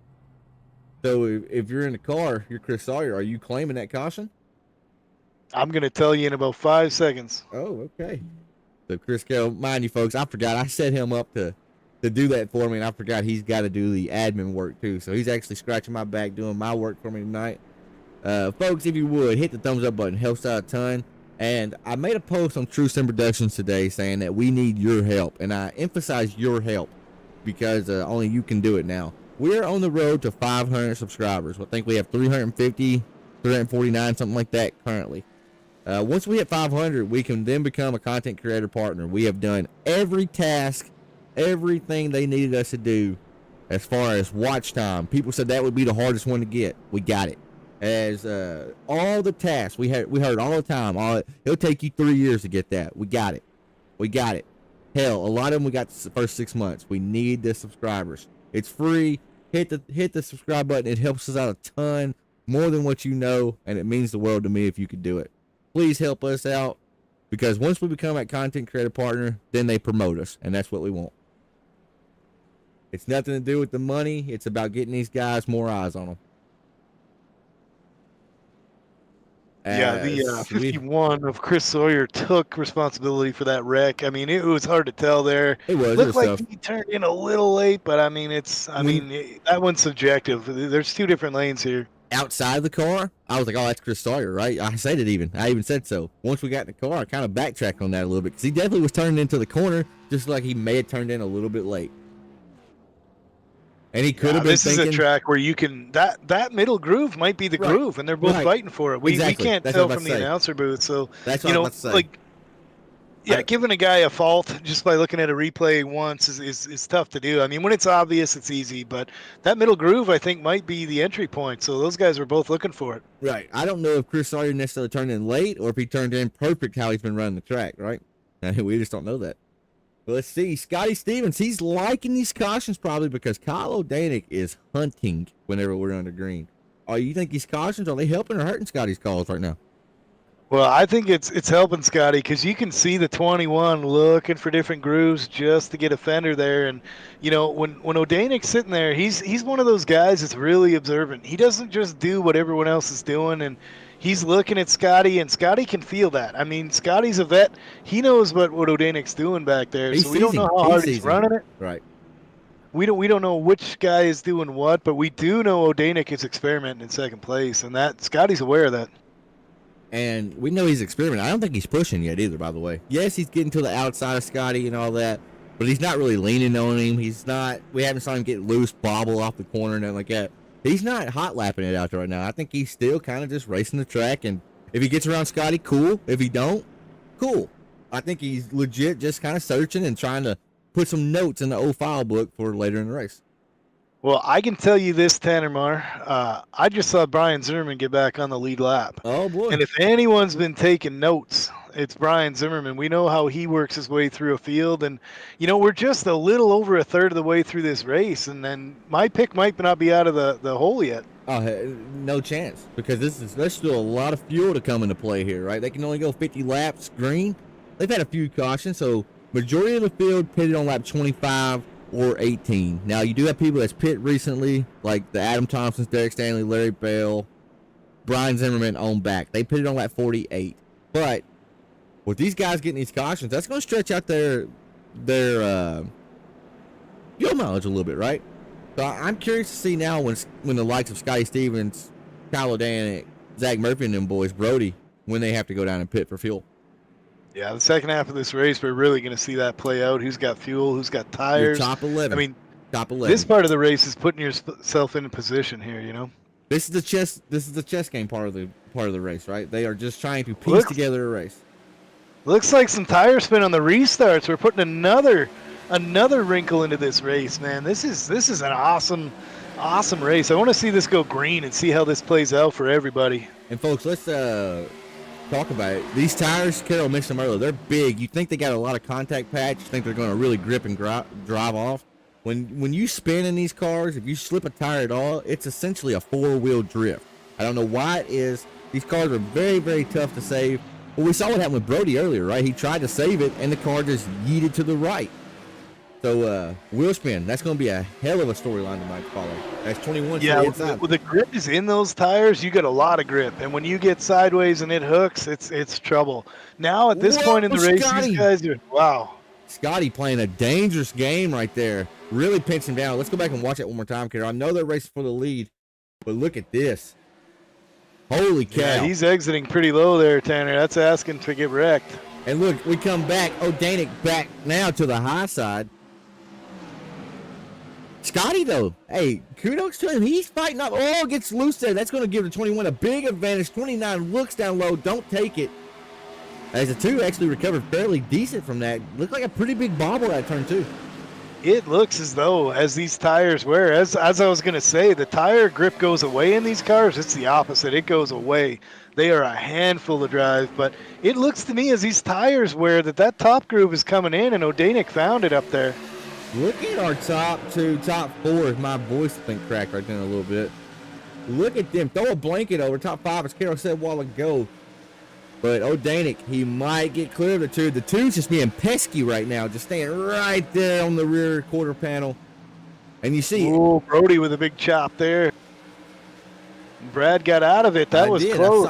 So if you're in the car, you're Chris Sawyer. Are you claiming that caution? I'm gonna tell you in about 5 seconds. Oh, okay. So Chris Carroll, mind you folks, I forgot I set him up to do that for me, and I forgot he's got to do the admin work too. So he's actually scratching my back doing my work for me tonight. Folks, if you would, hit the thumbs up button. Helps out a ton. And I made a post on True Sim Productions today saying that we need your help. And I emphasize your help because only you can do it now. We're on the road to 500 subscribers. I think we have 350, 349, something like that currently. Once we hit 500, we can then become a content creator partner. We have done every task, everything they needed us to do as far as watch time. People said that would be the hardest one to get. We got it. As all the tasks we heard all the time, it'll take you 3 years to get that. We got it. Hell, a lot of them we got the first 6 months. We need the subscribers. It's free. Hit the subscribe button. It helps us out a ton, more than what you know, and it means the world to me if you could do it. Please help us out, because once we become a content creator partner, then they promote us, and that's what we want. It's nothing to do with the money. It's about getting these guys more eyes on them. Yeah, the 51 of Chris Sawyer took responsibility for that wreck. I mean, it was hard to tell there. It was. Looked like he turned in a little late, but I mean, that one's subjective. There's two different lanes here. Outside the car, I was like, oh, that's Chris Sawyer, right? I said it even. I even said so. Once we got in the car, I kind of backtracked on that a little bit because he definitely was turning into the corner, just like he may have turned in a little bit late. And he could have been thinking. This is a track where you can that middle groove might be the groove, and they're both fighting for it. We can't tell from the announcer booth, so that's what I'm about to say. Like, yeah, giving a guy a fault just by looking at a replay once is tough to do. I mean, when it's obvious, it's easy, but that middle groove, I think, might be the entry point. So those guys were both looking for it. Right. I don't know if Chris Sawyer necessarily turned in late or if he turned in perfect how he's been running the track, right? We just don't know that. But let's see. Scotty Stevens, he's liking these cautions probably because Kyle Odanek is hunting whenever we're under green. Oh, you think these cautions, are they helping or hurting Scotty's calls right now? Well, I think it's helping Scotty because you can see the 21 looking for different grooves just to get a fender there. And, you know, when Odanek's sitting there, he's one of those guys that's really observant. He doesn't just do what everyone else is doing, and he's looking at Scotty, and Scotty can feel that. I mean, Scotty's a vet. He knows what Odanek's doing back there, so we don't know how hard he's running it. Right. We don't know which guy is doing what, but we do know Odanek is experimenting in second place, and that Scotty's aware of that. And we know he's experimenting. I don't think he's pushing yet either, by the way. Yes, he's getting to the outside of Scotty and all that, but he's not really leaning on him. He's not. We haven't saw him get loose, bobble off the corner, and nothing like that. He's not hot lapping it out there right now. I think he's still kind of just racing the track, and if he gets around Scotty, cool. If he don't, cool. I think he's legit just kind of searching and trying to put some notes in the old file book for later in the race. Well, I can tell you this, Tanner Marr. I just saw Brian Zimmerman get back on the lead lap. Oh, boy. And if anyone's been taking notes, it's Brian Zimmerman. We know how he works his way through a field. And, you know, we're just a little over a third of the way through this race. And then my pick might not be out of the hole yet. Oh, no chance, because there's still a lot of fuel to come into play here, right? They can only go 50 laps green. They've had a few cautions, so majority of the field pitted on lap 25 or 18. Now, you do have people that's pit recently, like the Adam Thompsons, Derek Stanley, Larry Bell, Brian Zimmerman on back. They pitted on lap 48. But with these guys getting these cautions, that's going to stretch out their fuel mileage a little bit, right? So I'm curious to see now when the likes of Scotty Stevens, Kyle O'Danick, Zach Murphy and them boys, Brody, when they have to go down and pit for fuel. Yeah, the second half of this race, we're really going to see that play out. Who's got fuel? Who's got tires? Your top 11. I mean, top 11. this part of the race is putting yourself in a position here. You know, This is the chess game part of the race, right? They are just trying to piece together a race. looks like some tire spin on the restarts. We're putting another wrinkle into this race, man. This is an awesome race. I want to see this go green and see how this plays out for everybody. And folks, let's talk about it. These tires, Carol mentioned them earlier, they're big. You think they got a lot of contact patch. You think they're going to really grip and drive off. When you spin in these cars, if you slip a tire at all, it's essentially a four-wheel drift. I don't know why it is. These cars are very, very tough to save. Well, we saw what happened with Brody earlier, right? He tried to save it, and the car just yeeted to the right. So, wheel spin, that's going to be a hell of a storyline tonight to follow. That's 21 to the inside. When the grip is in those tires, you get a lot of grip. And when you get sideways and it hooks, it's trouble. Now, at this point in the race, Scotty. these guys are, wow. Scotty playing a dangerous game right there. Really pinching down. Let's go back and watch it one more time, Carol. I know they're racing for the lead, but look at this. Holy cow. Yeah, he's exiting pretty low there, Tanner. That's asking to get wrecked. And look, we come back. O'Danick back now to the high side. Scotty, though, hey, kudos to him. He's fighting up. Oh, gets loose there. That's going to give the 21 a big advantage. 29 looks down low. Don't take it. As the two actually recovered fairly decent from that. Looked like a pretty big bobble that turn, too. It looks as though, as these tires wear, as I was going to say, the tire grip goes away in these cars. It's the opposite. It goes away. They are a handful to drive. But it looks to me as these tires wear that top groove is coming in, and O'Danick found it up there. Look at our top two, top four. My voice has been cracked right there a little bit. Look at them. Throw a blanket over top five, as Carol said a while ago. But O'Danick, he might get clear of the two. The two's just being pesky right now, just staying right there on the rear quarter panel. And you see, Oh, Brody with a big chop there. Brad got out of it. That was close.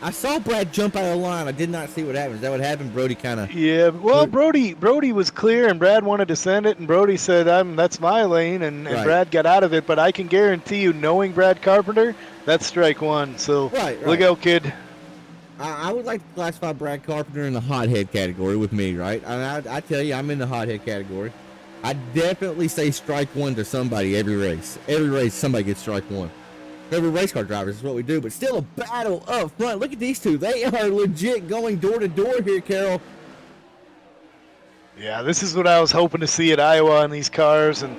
I saw Brad jump out of the line. I did not see what happened. Is that what happened? Brody kind of. Yeah, well, Brody was clear, and Brad wanted to send it, and Brody said, "That's my lane," and Right. Brad got out of it. But I can guarantee you, knowing Brad Carpenter, that's strike one. So Right. look out, kid. I would like to classify Brad Carpenter in the hothead category with me, right? I tell you, I'm in the hothead category. I definitely say strike one to somebody every race. Every race, somebody gets strike one. Every race car drivers is what we do, but still a battle up front. Look at these two. They are legit going door to door here, Carol. Yeah, this is what I was hoping to see at Iowa in these cars, and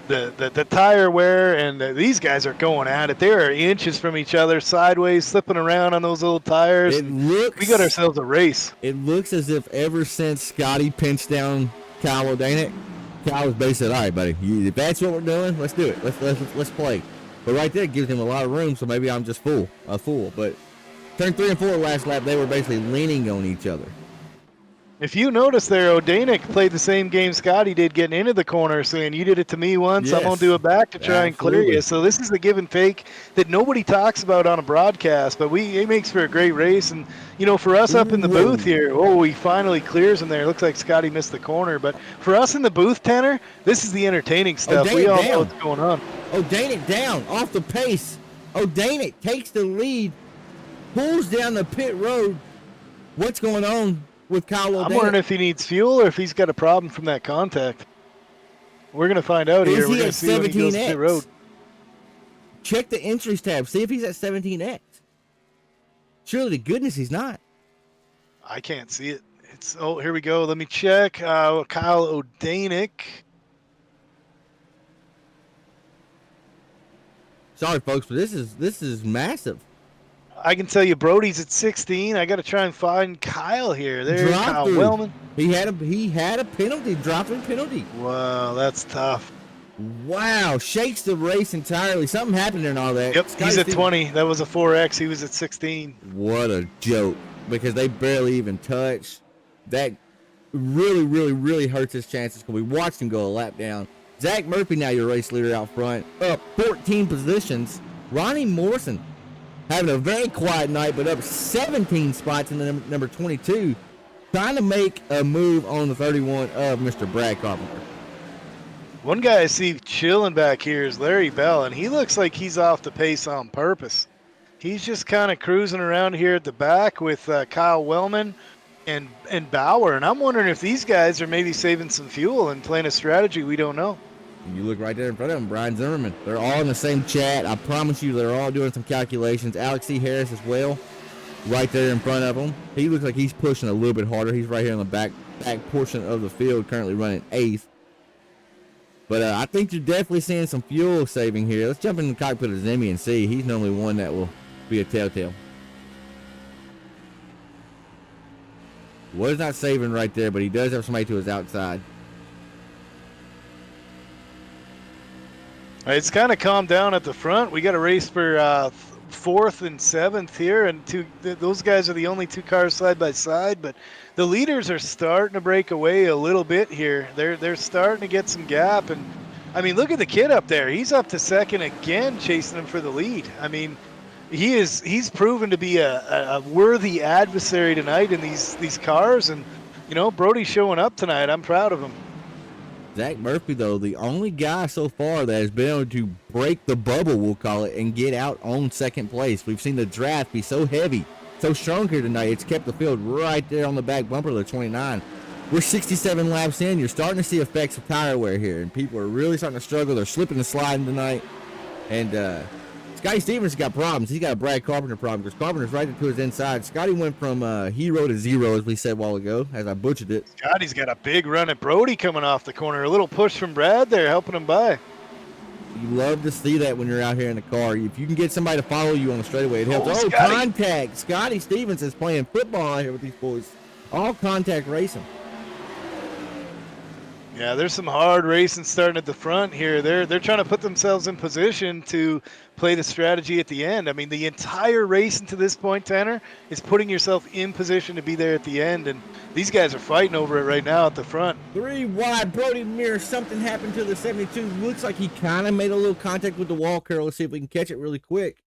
the tire wear, and these guys are going at it. They are inches from each other, sideways, slipping around on those little tires. We got ourselves a race. It looks as if ever since Scotty pinched down Kyle O'Danick, Kyle was basically said, "All right, buddy, if that's what we're doing, let's do it. Let's play." But right there gives him a lot of room, so maybe I'm just a fool. But turn 3 and 4 last lap, they were basically leaning on each other. If you notice there, O'Danick played the same game Scotty did getting into the corner, saying, "You did it to me once, Yes. I'm going to do it back to try and clear Absolutely. you." So this is the give and take that nobody talks about on a broadcast, but it makes for a great race. And, you know, for us up in the booth here, he finally clears him there. Looks like Scotty missed the corner. But for us in the booth, Tanner, this is the entertaining stuff. We all know what's going on. O'Danick down, off the pace. O'Danick takes the lead, pulls down the pit road. What's going on? with Kyle I'm O'Donnell. wondering if he needs fuel or if he's got a problem from that contact. We're going to find out here. Is We're he going at to see when he goes to pit road. 17X? Check the entries tab. See if he's at 17X. Surely to goodness he's not. I can't see it. Oh, here we go. Let me check. Kyle O'Danick. Sorry, folks, but this is massive. I can tell you Brody's at 16. I got to try and find Kyle here. There's Drop Kyle through. Wellman. He had a penalty, drop-through penalty. Wow, that's tough. Wow, shakes the race entirely. Something happened in all that. Yep, Scotty he's at Stevens- 20. That was a 4X. He was at 16. What a joke, because they barely even touched. That really, really, really hurts his chances because we watched him go a lap down. Zach Murphy, now your race leader out front, up 14 positions. Ronnie Morrison having a very quiet night, but up 17 spots in the number 22, trying to make a move on the 31 of Mr. Brad Carpenter. One guy I see chilling back here is Larry Bell, and he looks like he's off the pace on purpose. He's just kind of cruising around here at the back with Kyle Wellman and Bauer, and I'm wondering if these guys are maybe saving some fuel and playing a strategy we don't know. And you look right there in front of him, Brian Zimmerman. They're all in the same chat. I promise you they're all doing some calculations. Alex C. Harris as well, right there in front of him. He looks like he's pushing a little bit harder. He's right here in the back portion of the field, currently running 8th. But I think you're definitely seeing some fuel saving here. Let's jump in the cockpit of Zimmy and see. He's normally one that will be a telltale. Was not saving right there, but he does have somebody to his outside. It's kind of calmed down at the front. We got a race for 4th and 7th here, and those guys are the only 2 cars side by side. But the leaders are starting to break away a little bit here. They're starting to get some gap, and I mean, look at the kid up there. He's up to 2nd again, chasing him for the lead. I mean, he's proven to be a worthy adversary tonight in these cars, and you know, Brody's showing up tonight. I'm proud of him. Zach Murphy, though, the only guy so far that has been able to break the bubble, we'll call it, and get out on 2nd place. We've seen the draft be so heavy, so strong here tonight. It's kept the field right there on the back bumper of the 29. We're 67 laps in. You're starting to see effects of tire wear here, and people are really starting to struggle. They're slipping and sliding tonight. And Scotty Stevens has got problems. He's got a Brad Carpenter problem because Carpenter's right to his inside. Scotty went from hero to zero, as we said a while ago, as I butchered it. Scotty's got a big run at Brody coming off the corner. A little push from Brad there, helping him by. You love to see that when you're out here in the car. If you can get somebody to follow you on the straightaway, it helps. Oh, Oh, Scotty. contact. Scotty Stevens is playing football out here with these boys. All contact racing. Yeah, there's some hard racing starting at the front here. They're trying to put themselves in position to play the strategy at the end. I mean, the entire racing to this point, Tanner, is putting yourself in position to be there at the end, and these guys are fighting over it right now at the front. 3 wide, Brody Mears. Something happened to the 72. Looks like he kind of made a little contact with the wall, Carol. Let's see if we can catch it really quick.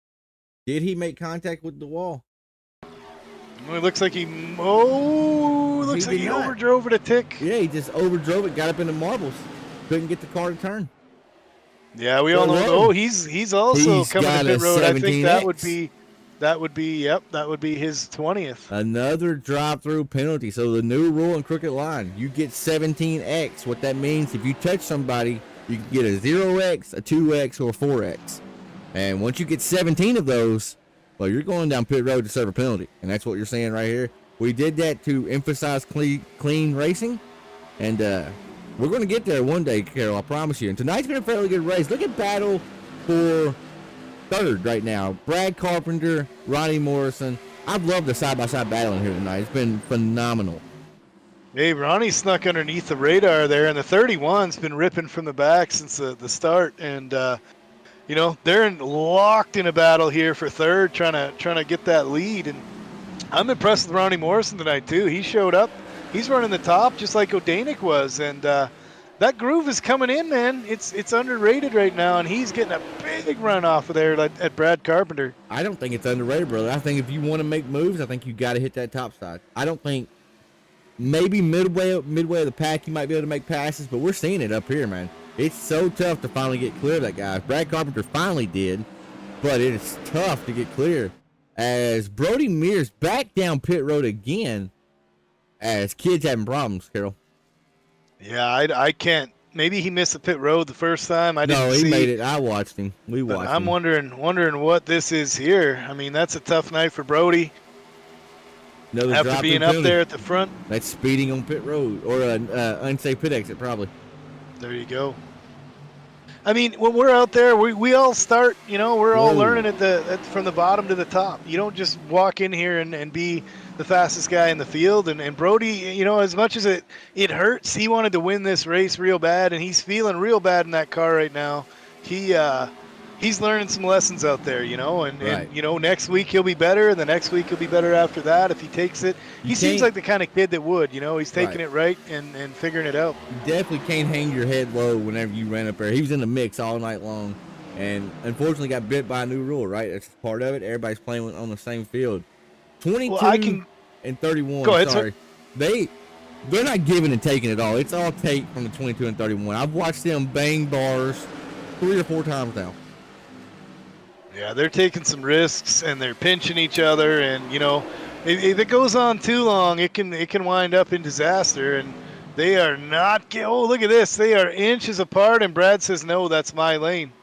Did he make contact with the wall? Well, it looks like he overdrove it a tick. Yeah, he just overdrove it, got up in the marbles. Couldn't get the car to turn. Yeah, we all know. Oh, he's also He's coming got to pit a road. I think that 17X. would be his 20th. Another drive-through penalty. So the new rule in Crooked Line, you get 17X. What that means, if you touch somebody, you can get a 0X, a 2X, or a 4X. And once you get 17 of those, well, you're going down pit road to serve a penalty. And that's what you're seeing right here. We did that to emphasize clean racing. And we're going to get there one day, Carol, I promise you. And tonight's been a fairly good race. Look at battle for 3rd right now. Brad Carpenter, Ronnie Morrison. I've loved the side-by-side battling here tonight. It's been phenomenal. Hey, Ronnie snuck underneath the radar there, and the 31's been ripping from the back since the start. And, you know, they're locked in a battle here for 3rd, trying to get that lead. And I'm impressed with Ronnie Morrison tonight, too. He showed up. He's running the top just like O'Danick was. And that groove is coming in, man. It's underrated right now, and he's getting a big run off of there at Brad Carpenter. I don't think it's underrated, brother. I think if you want to make moves, I think you got to hit that top side. I don't think maybe midway of the pack you might be able to make passes, but we're seeing it up here, man. It's so tough to finally get clear of that guy. Brad Carpenter finally did, but it is tough to get clear. As Brody Mears back down pit road again, as kids having problems, Carol. Yeah, I can't. Maybe he missed the pit road the first time. I didn't No, he see. made it. I watched him. We But watched I'm him. wondering what this is here. I mean, that's a tough night for Brody Another after drop being in up penalty. there at the front. That's speeding on pit road or an unsafe pit exit, probably. There you go. I mean, when we're out there, we all start, we're all Whoa. learning from the bottom to the top. You don't just walk in here and be the fastest guy in the field. And Brody, as much as it hurts, he wanted to win this race real bad, and he's feeling real bad in that car right now. He's learning some lessons out there, and Right. next week he'll be better, and the next week he'll be better after that if he takes it. He seems like the kind of kid that would, he's taking it right and figuring it out. You definitely can't hang your head low whenever you ran up there. He was in the mix all night long, and unfortunately got bit by a new rule, right? That's part of it. Everybody's playing on the same field. 22 and 31. Go ahead, sorry. Sir. They're not giving and taking at all. It's all take from the 22 and 31. I've watched them bang bars 3 or 4 times now. Yeah, they're taking some risks and they're pinching each other, and if it goes on too long, it can wind up in disaster. And they are not. Oh, look at this! They are inches apart, and Brad says, "No, that's my lane."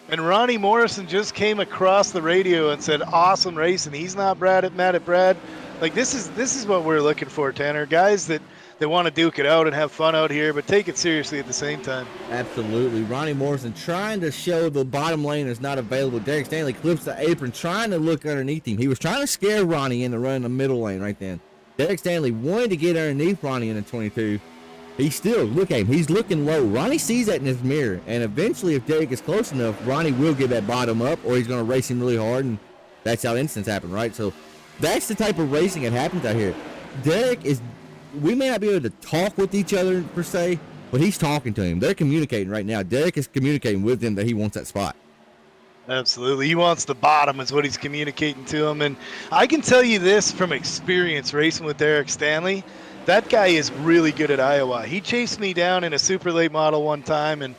And Ronnie Morrison just came across the radio and said, "Awesome racing." He's not mad at Brad. Like this is what we're looking for, Tanner. Guys that want to duke it out and have fun out here, but take it seriously at the same time. Absolutely. Ronnie Morrison trying to show the bottom lane is not available. Derek Stanley clips the apron, trying to look underneath him. He was trying to scare Ronnie into running the middle lane right then. Derek Stanley wanted to get underneath Ronnie in the 22. Look at him. He's looking low. Ronnie sees that in his mirror, and eventually if Derek is close enough, Ronnie will get that bottom up, or he's going to race him really hard, and that's how incidents happen, right? So that's the type of racing that happens out here. We may not be able to talk with each other per se, but he's talking to him. They're communicating right now. Derek is communicating with him that he wants that spot. Absolutely. He wants the bottom is what he's communicating to him. And I can tell you this from experience racing with Derek Stanley. That guy is really good at Iowa. He chased me down in a super late model one time, and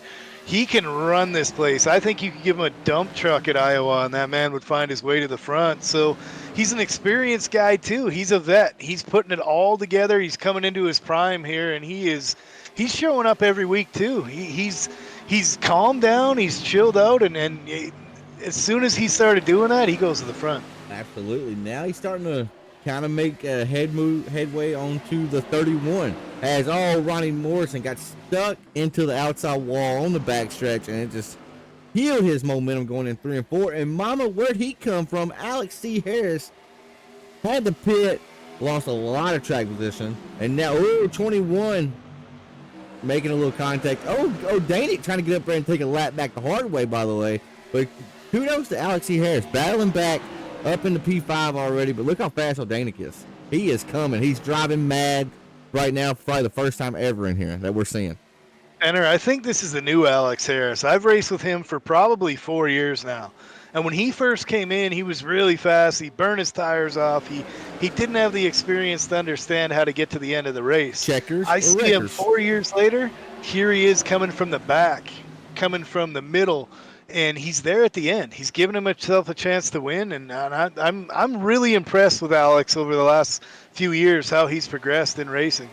he can run this place. I think you could give him a dump truck at Iowa, and that man would find his way to the front. So he's an experienced guy, too. He's a vet. He's putting it all together. He's coming into his prime here, and he's showing up every week, too. He's calmed down. He's chilled out, and as soon as he started doing that, he goes to the front. Absolutely. Now he's starting to kind of make a headway onto the 31. As Ronnie Morrison got stuck into the outside wall on the backstretch, and it just killed his momentum going in 3 and 4. And mama, where'd he come from? Alex C. Harris had the pit, lost a lot of track position, and now 21 making a little contact. Danick trying to get up there and take a lap back the hard way, by the way. But kudos to Alex C. Harris, battling back up into P5 already. But look how fast Danick is. He is coming. He's driving mad right now. Probably the first time ever in here that we're seeing. Tanner, I think this is the new Alex Harris. I've raced with him for probably 4 years now. And when he first came in, he was really fast. He burned his tires off. He didn't have the experience to understand how to get to the end of the race. Checkers. I see him 4 years later. Here he is coming from the back, coming from the middle, and he's there at the end. He's giving himself a chance to win, and I'm really impressed with Alex over the last few years, how he's progressed in racing.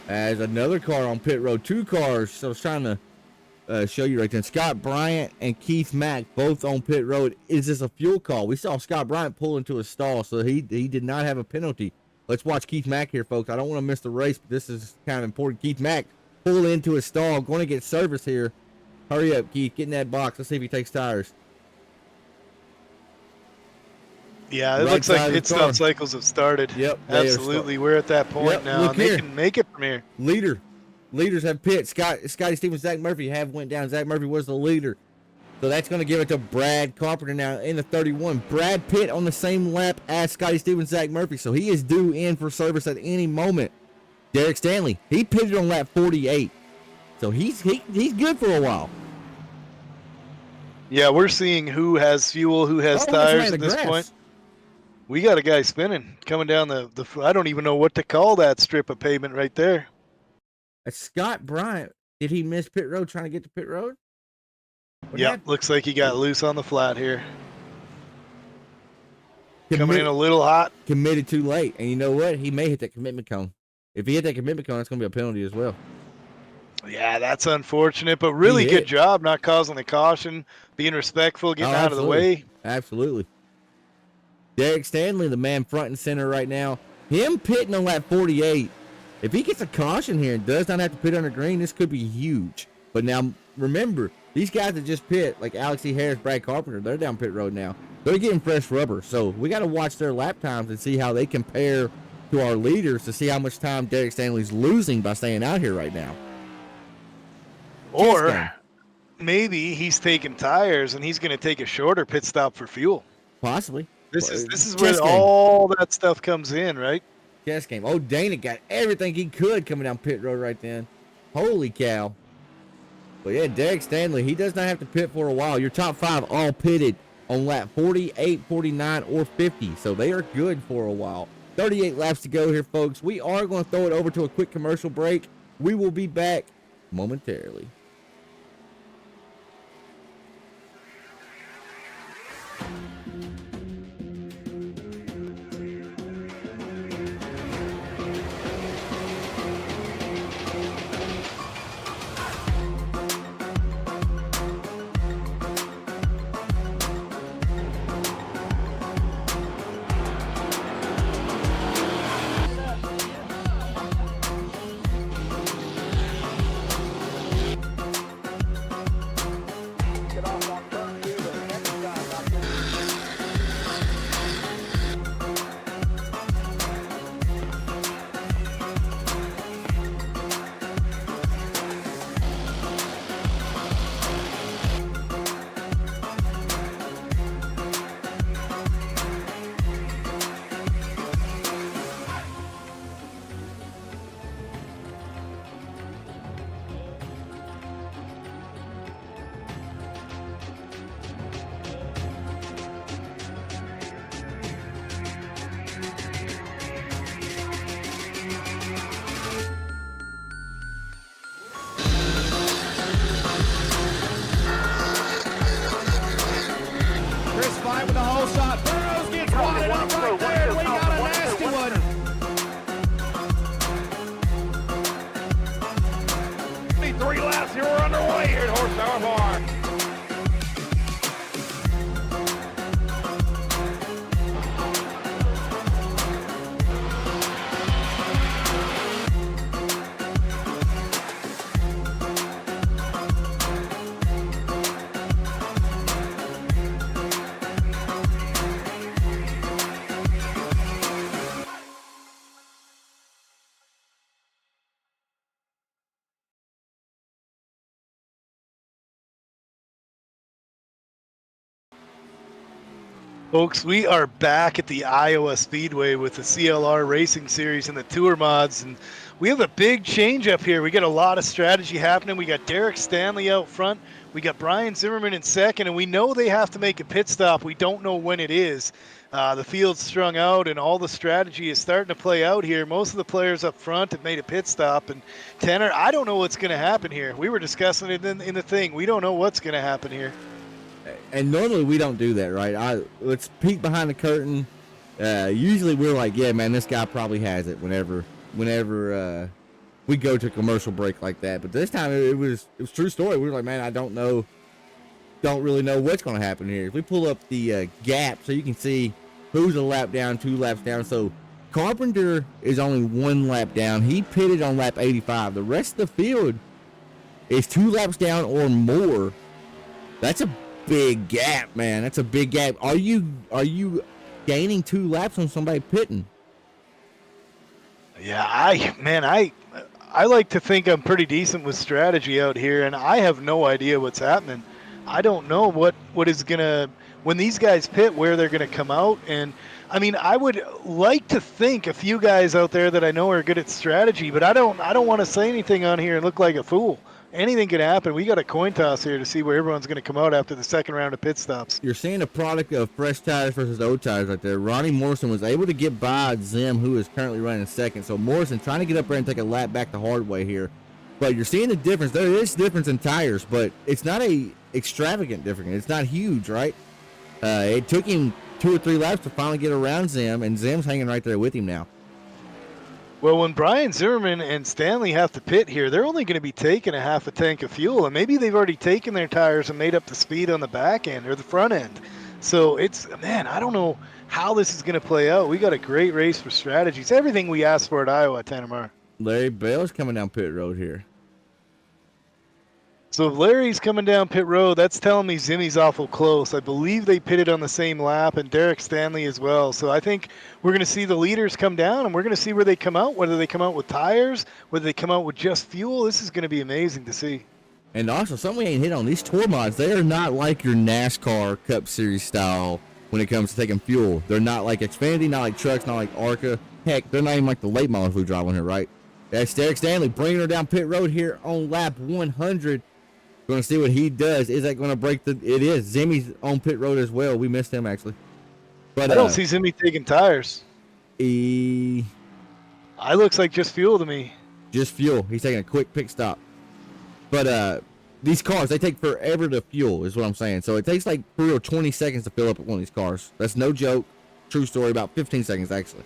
As another car on pit road, 2 cars. So I was trying to show you right then. Scott Bryant and Keith Mack both on pit road. Is this a fuel call? We saw Scott Bryant pull into a stall, so he did not have a penalty. Let's watch Keith Mack here, folks. I don't want to miss the race, but this is kind of important. Keith Mack pulled into a stall, going to get service here. Hurry up, Keith. Get in that box. Let's see if he takes tires. Yeah, it looks like pit stop cycles have started. Yep. Absolutely. We're at that point now. Look here. They can make it from here. Leaders have pit. Scotty Stevens, Zach Murphy have went down. Zach Murphy was the leader. So that's going to give it to Brad Carpenter now in the 31. Brad Pitt on the same lap as Scotty Stevens, Zach Murphy. So he is due in for service at any moment. Derek Stanley, he pitted on lap 48. So he's good for a while. Yeah, we're seeing who has fuel, who has tires at this point. We got a guy spinning, coming down the I don't even know what to call that strip of pavement right there. That's Scott Bryant. Did he miss pit road trying to get to pit road? Yeah, looks like he got loose on the flat here. Coming in a little hot. Committed too late. And you know what? He may hit that commitment cone. If he hit that commitment cone, it's going to be a penalty as well. Yeah, that's unfortunate, but really good job not causing the caution, being respectful, getting out of the way. Absolutely. Derek Stanley, the man front and center right now. Him pitting on lap 48. If he gets a caution here and does not have to pit under green, this could be huge. But now, remember, these guys that just pit, like Alex E. Harris, Brad Carpenter, they're down pit road now. They're getting fresh rubber. So we got to watch their lap times and see how they compare to our leaders to see how much time Derek Stanley's losing by staying out here right now. Or maybe he's taking tires and he's going to take a shorter pit stop for fuel. Possibly. This is where all that stuff comes in, right? Chess game. Oh, Dana got everything he could coming down pit road right then. Holy cow. But yeah, Derek Stanley, he does not have to pit for a while. Your top 5 all pitted on lap 48, 49, or 50. So they are good for a while. 38 laps to go here, folks. We are going to throw it over to a quick commercial break. We will be back momentarily. With the whole shot. Burrows gets wadded up right there. We got a nasty one. 3 laps here. We're underway here at Horsepower Bar. Folks, we are back at the Iowa Speedway with the CLR Racing Series and the Tour Mods, and we have a big change up here. We got a lot of strategy happening. We got Derek Stanley out front. We got Brian Zimmerman in second, and we know they have to make a pit stop. We don't know when it is. The field's strung out, and all the strategy is starting to play out here. Most of the players up front have made a pit stop, and Tanner, I don't know what's going to happen here. We were discussing it in the thing. We don't know what's going to happen here. And normally we don't do that, right? Let's peek behind the curtain. Usually we're like, yeah, man, this guy probably has it whenever we go to a commercial break like that. But this time it was true story. We were like, man, I don't really know what's going to happen here. If we pull up the gap so you can see who's a lap down, 2 laps down. So Carpenter is only 1 lap down. He pitted on lap 85. The rest of the field is 2 laps down or more. That's a big gap, man. That's a big gap. Are you gaining 2 laps on somebody pitting? Yeah, I like to think I'm pretty decent with strategy out here, and I have no idea what's happening. I don't know what is gonna, when these guys pit, where they're gonna come out. And I mean, I would like to think a few guys out there that I know are good at strategy, but I don't want to say anything on here and look like a fool. Anything could happen. We got a coin toss here to see where everyone's going to come out after the second round of pit stops. You're seeing a product of fresh tires versus old tires right there. Ronnie Morrison was able to get by Zim, who is currently running second. So Morrison trying to get up there and take a lap back the hard way here. But you're seeing the difference. There is difference in tires, but it's not a extravagant difference. It's not huge, right? It took him 2 or 3 laps to finally get around Zim, and Zim's hanging right there with him now. Well, when Brian Zimmerman and Stanley have to pit here, they're only going to be taking a half a tank of fuel, and maybe they've already taken their tires and made up the speed on the back end or the front end. So it's, man, I don't know how this is going to play out. We got a great race for strategies. Everything we asked for at Iowa, Tanner. Larry Bell's coming down pit road here. So if Larry's coming down pit road, that's telling me Zimmy's awful close. I believe they pitted on the same lap, and Derek Stanley as well. So I think we're going to see the leaders come down, and we're going to see where they come out, whether they come out with tires, whether they come out with just fuel. This is going to be amazing to see. And also, something we ain't hit on, these tour mods, they are not like your NASCAR Cup Series style when it comes to taking fuel. They're not like Xfinity, not like trucks, not like ARCA. Heck, they're not even like the late models we drive on here, right? That's Derek Stanley bringing her down pit road here on lap 100. Going to see what he does. Is that going to break the... It is. Zimmy's on pit road as well. We missed him, actually. But I don't see Zimmy taking tires. I looks like just fuel to me. Just fuel. He's taking a quick pit stop. But these cars, they take forever to fuel, is what I'm saying. So it takes like 3 or 20 seconds to fill up one of these cars. That's no joke. True story. About 15 seconds, actually.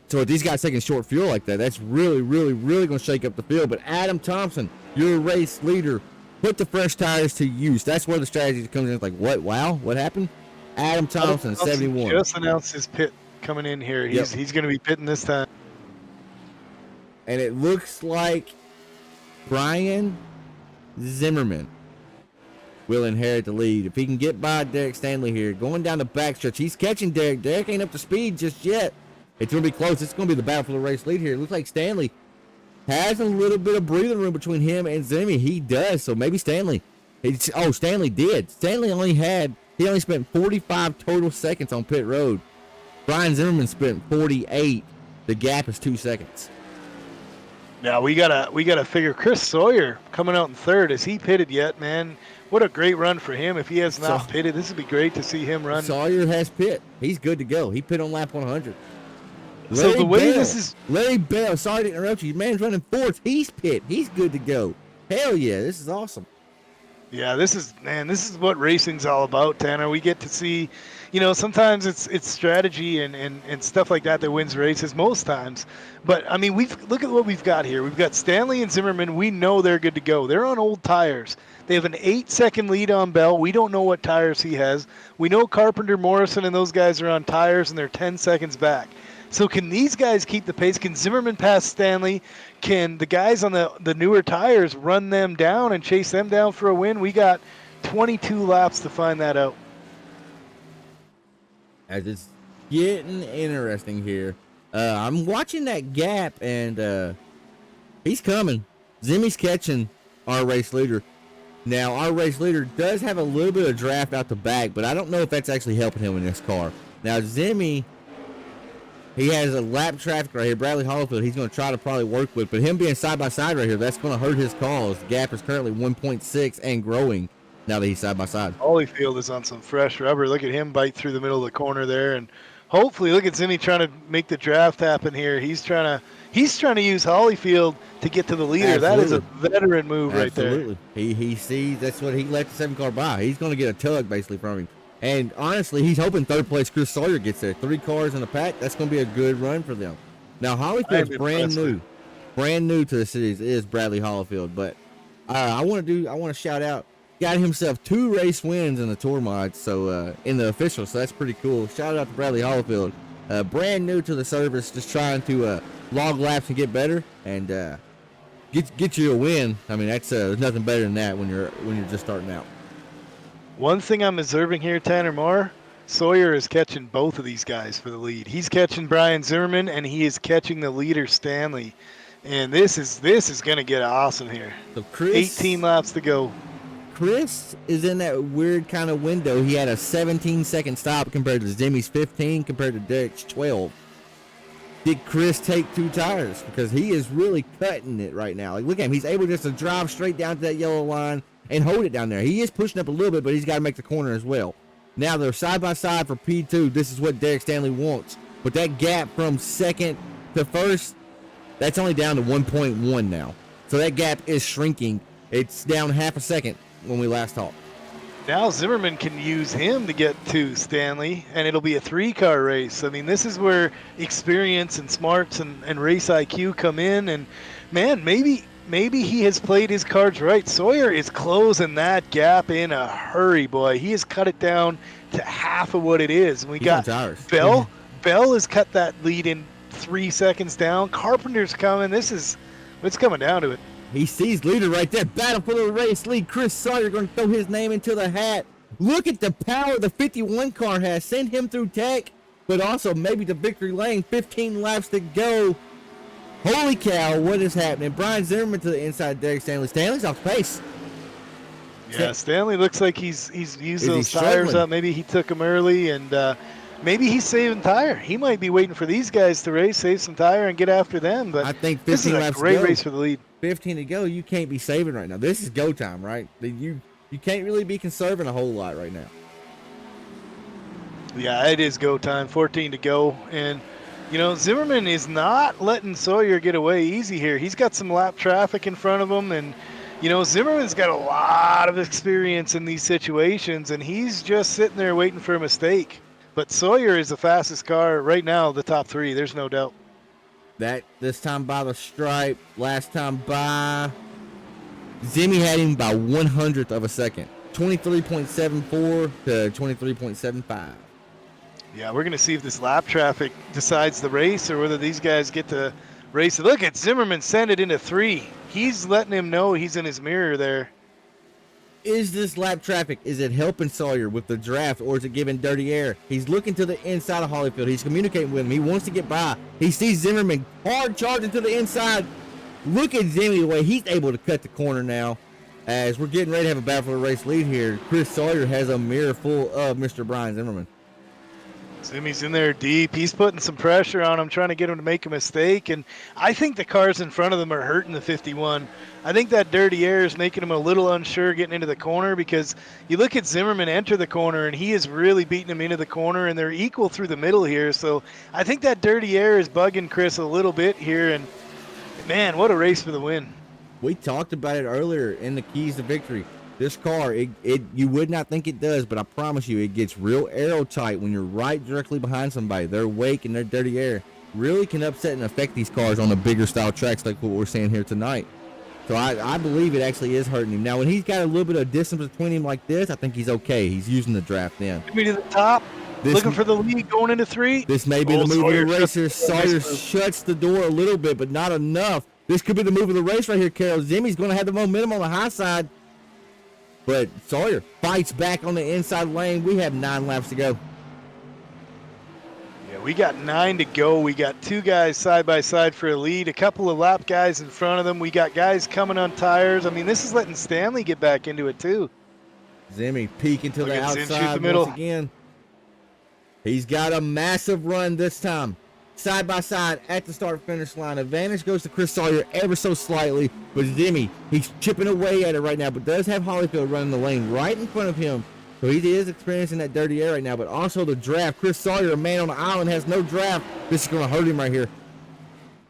So with these guys taking short fuel like that, that's really, really, really going to shake up the field. But Adam Thompson, your race leader, put the fresh tires to use. That's where the strategy comes in. It's like, what? Wow, what happened? Adam Thompson, 71. Just announced his pit coming in here. He's going to be pitting this time. And it looks like Brian Zimmerman will inherit the lead. If he can get by Derek Stanley here, going down the backstretch, he's catching Derek. Derek ain't up to speed just yet. It's going to be close. It's going to be the battle for the race lead here. It looks like Stanley has a little bit of breathing room between him and Zimmy. He does. So maybe Stanley. Stanley did. Stanley only spent 45 total seconds on pit road. Brian Zimmerman spent 48. The gap is 2 seconds. Now we gotta figure Chris Sawyer coming out in third. Has he pitted yet, man? What a great run for him. If he has not pitted, this would be great to see him run. Sawyer has pit. He's good to go. He pit on lap 100. So the way this is... Larry Bell, sorry to interrupt you. Man's running fourth. He's pit. He's good to go. Hell yeah, this is awesome. Yeah, this is what racing's all about, Tanner. We get to see, sometimes it's strategy and stuff like that wins races most times. But, I mean, look at what we've got here. We've got Stanley and Zimmerman. We know they're good to go. They're on old tires. They have an 8-second lead on Bell. We don't know what tires he has. We know Carpenter, Morrison, and those guys are on tires, and they're 10 seconds back. So can these guys keep the pace? Can Zimmerman pass Stanley? Can the guys on the newer tires run them down and chase them down for a win? We got 22 laps to find that out. As it's getting interesting here. I'm watching that gap, and he's coming. Zimmy's catching our race leader. Now, our race leader does have a little bit of draft out the back, but I don't know if that's actually helping him in this car. Now, Zimmy... He has a lap traffic right here. Bradley Hollowfield, he's going to try to probably work with. But him being side-by-side right here, that's going to hurt his cause. The gap is currently 1.6 and growing now that he's side-by-side. Holyfield is on some fresh rubber. Look at him bite through the middle of the corner there. And hopefully, look at Zimmy trying to make the draft happen here. He's trying to use Holyfield to get to the leader. Absolutely. That is a veteran move right there. Absolutely. He sees that's what he let the 7-car by. He's going to get a tug basically from him. And honestly, he's hoping third place Chris Sawyer gets there. 3 cars in the pack. That's going to be a good run for them. Now, Hollowfield's brand new. Brand new to the series is Bradley Hollowfield. But I want to shout out. Got himself 2 race wins in the tour mod. So in the official. So that's pretty cool. Shout out to Bradley Hollowfield. Brand new to the service. Just trying to log laps and get better. And get you a win. I mean, that's there's nothing better than that when you're just starting out. One thing I'm observing here, Tanner Moore, Sawyer is catching both of these guys for the lead. He's catching Brian Zimmerman, and he is catching the leader, Stanley. And this is going to get awesome here. So Chris, 18 laps to go. Chris is in that weird kind of window. He had a 17-second stop compared to Zimmy's 15, compared to Derek's 12. Did Chris take 2 tires? Because he is really cutting it right now. Like, look at him. He's able just to drive straight down to that yellow line and hold it down there. He is pushing up a little bit, but he's got to make the corner as well. Now they're side by side for P2. This is what Derek Stanley wants. But that gap from second to first, that's only down to 1.1 now. So that gap is shrinking. It's down half a second when we last talked. Now Zimmerman can use him to get to Stanley, and it'll be a 3-car race. I mean, this is where experience and smarts and race IQ come in. And man, maybe he has played his cards right. Sawyer is closing that gap in a hurry, boy. He has cut it down to half of what it is. And we got Bell. Bell has cut that lead in 3 seconds down. Carpenter's coming. It's coming down to it. He sees leader right there. Battle for the race lead. Chris Sawyer going to throw his name into the hat. Look at the power the 51 car has. Send him through tech, but also maybe to victory lane. 15 laps to go. Holy cow, what is happening? Brian Zimmerman to the inside. Derek Stanley. Stanley's off pace. Yeah, Stanley looks like he's used those tires up. Maybe he took them early, and maybe he's saving tire. He might be waiting for these guys to race, save some tire, and get after them. But I think 15 this is a great race for the lead. 15 to go. You can't be saving right now. This is go time, right? You can't really be conserving a whole lot right now. Yeah, it is go time. 14 to go. And, you know, Zimmerman is not letting Sawyer get away easy here. He's got some lap traffic in front of him. And, you know, Zimmerman's got a lot of experience in these situations, and he's just sitting there waiting for a mistake. But Sawyer is the fastest car right now, the top 3. There's no doubt. That this time by the stripe, last time by Zimmy had him by 1/100th of a second. 23.74 to 23.75. Yeah, we're going to see if this lap traffic decides the race or whether these guys get to race it. Look at Zimmerman send it into 3. He's letting him know he's in his mirror there. Is this lap traffic, is it helping Sawyer with the draft, or is it giving dirty air? He's looking to the inside of Holyfield. He's communicating with him. He wants to get by. He sees Zimmerman hard charging to the inside. Look at Zimmy, the way he's able to cut the corner now. As we're getting ready to have a battle for the race lead here, Chris Sawyer has a mirror full of Mr. Brian Zimmerman. Zimmy's in there deep. He's putting some pressure on him, trying to get him to make a mistake. And I think the cars in front of them are hurting the 51. I think that dirty air is making him a little unsure getting into the corner, because you look at Zimmerman enter the corner, and he is really beating him into the corner, and they're equal through the middle here. So I think that dirty air is bugging Chris a little bit here. And, man, what a race for the win. We talked about it earlier in the keys to victory. This car, you would not think it does, but I promise you, it gets real aero tight when you're right directly behind somebody. Their wake and their dirty air really can upset and affect these cars on the bigger style tracks like what we're seeing here tonight. So I believe it actually is hurting him. Now, when he's got a little bit of distance between him like this, I think he's okay. He's using the draft then. Maybe to the top, looking for the lead going into 3. This may be the move of the race here. Sawyer shuts the door a little bit, but not enough. This could be the move of the race right here, Carol. Zimmy's going to have the momentum on the high side. But Sawyer fights back on the inside lane. We have 9 laps to go. Yeah, we got 9 to go. We got 2 guys side by side for a lead, a couple of lap guys in front of them. We got guys coming on tires. I mean, this is letting Stanley get back into it too. Zimmy peeking to the outside once again. He's got a massive run this time. Side by side at the start finish line. Advantage goes to Chris Sawyer ever so slightly, but Zimmy, he's chipping away at it right now, but does have Holyfield running the lane right in front of him. So he is experiencing that dirty air right now, but also the draft. Chris Sawyer, a man on the island, has no draft. This is going to hurt him right here.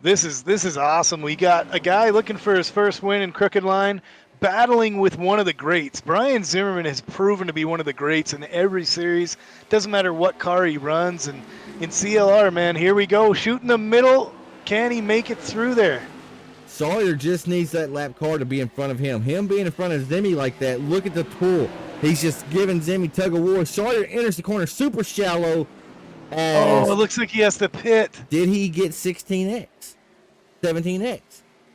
This is awesome. We got a guy looking for his first win in Crooked Line, battling with one of the greats. Brian Zimmerman has proven to be one of the greats in every series. Doesn't matter what car he runs. And in CLR, man, here we go. Shooting the middle. Can he make it through there? Sawyer just needs that lap car to be in front of him. Him being in front of Zimmy like that, look at the pull. He's just giving Zimmy tug of war. Sawyer enters the corner super shallow. Oh, it looks like he has to pit. Did he get 16X? 17X?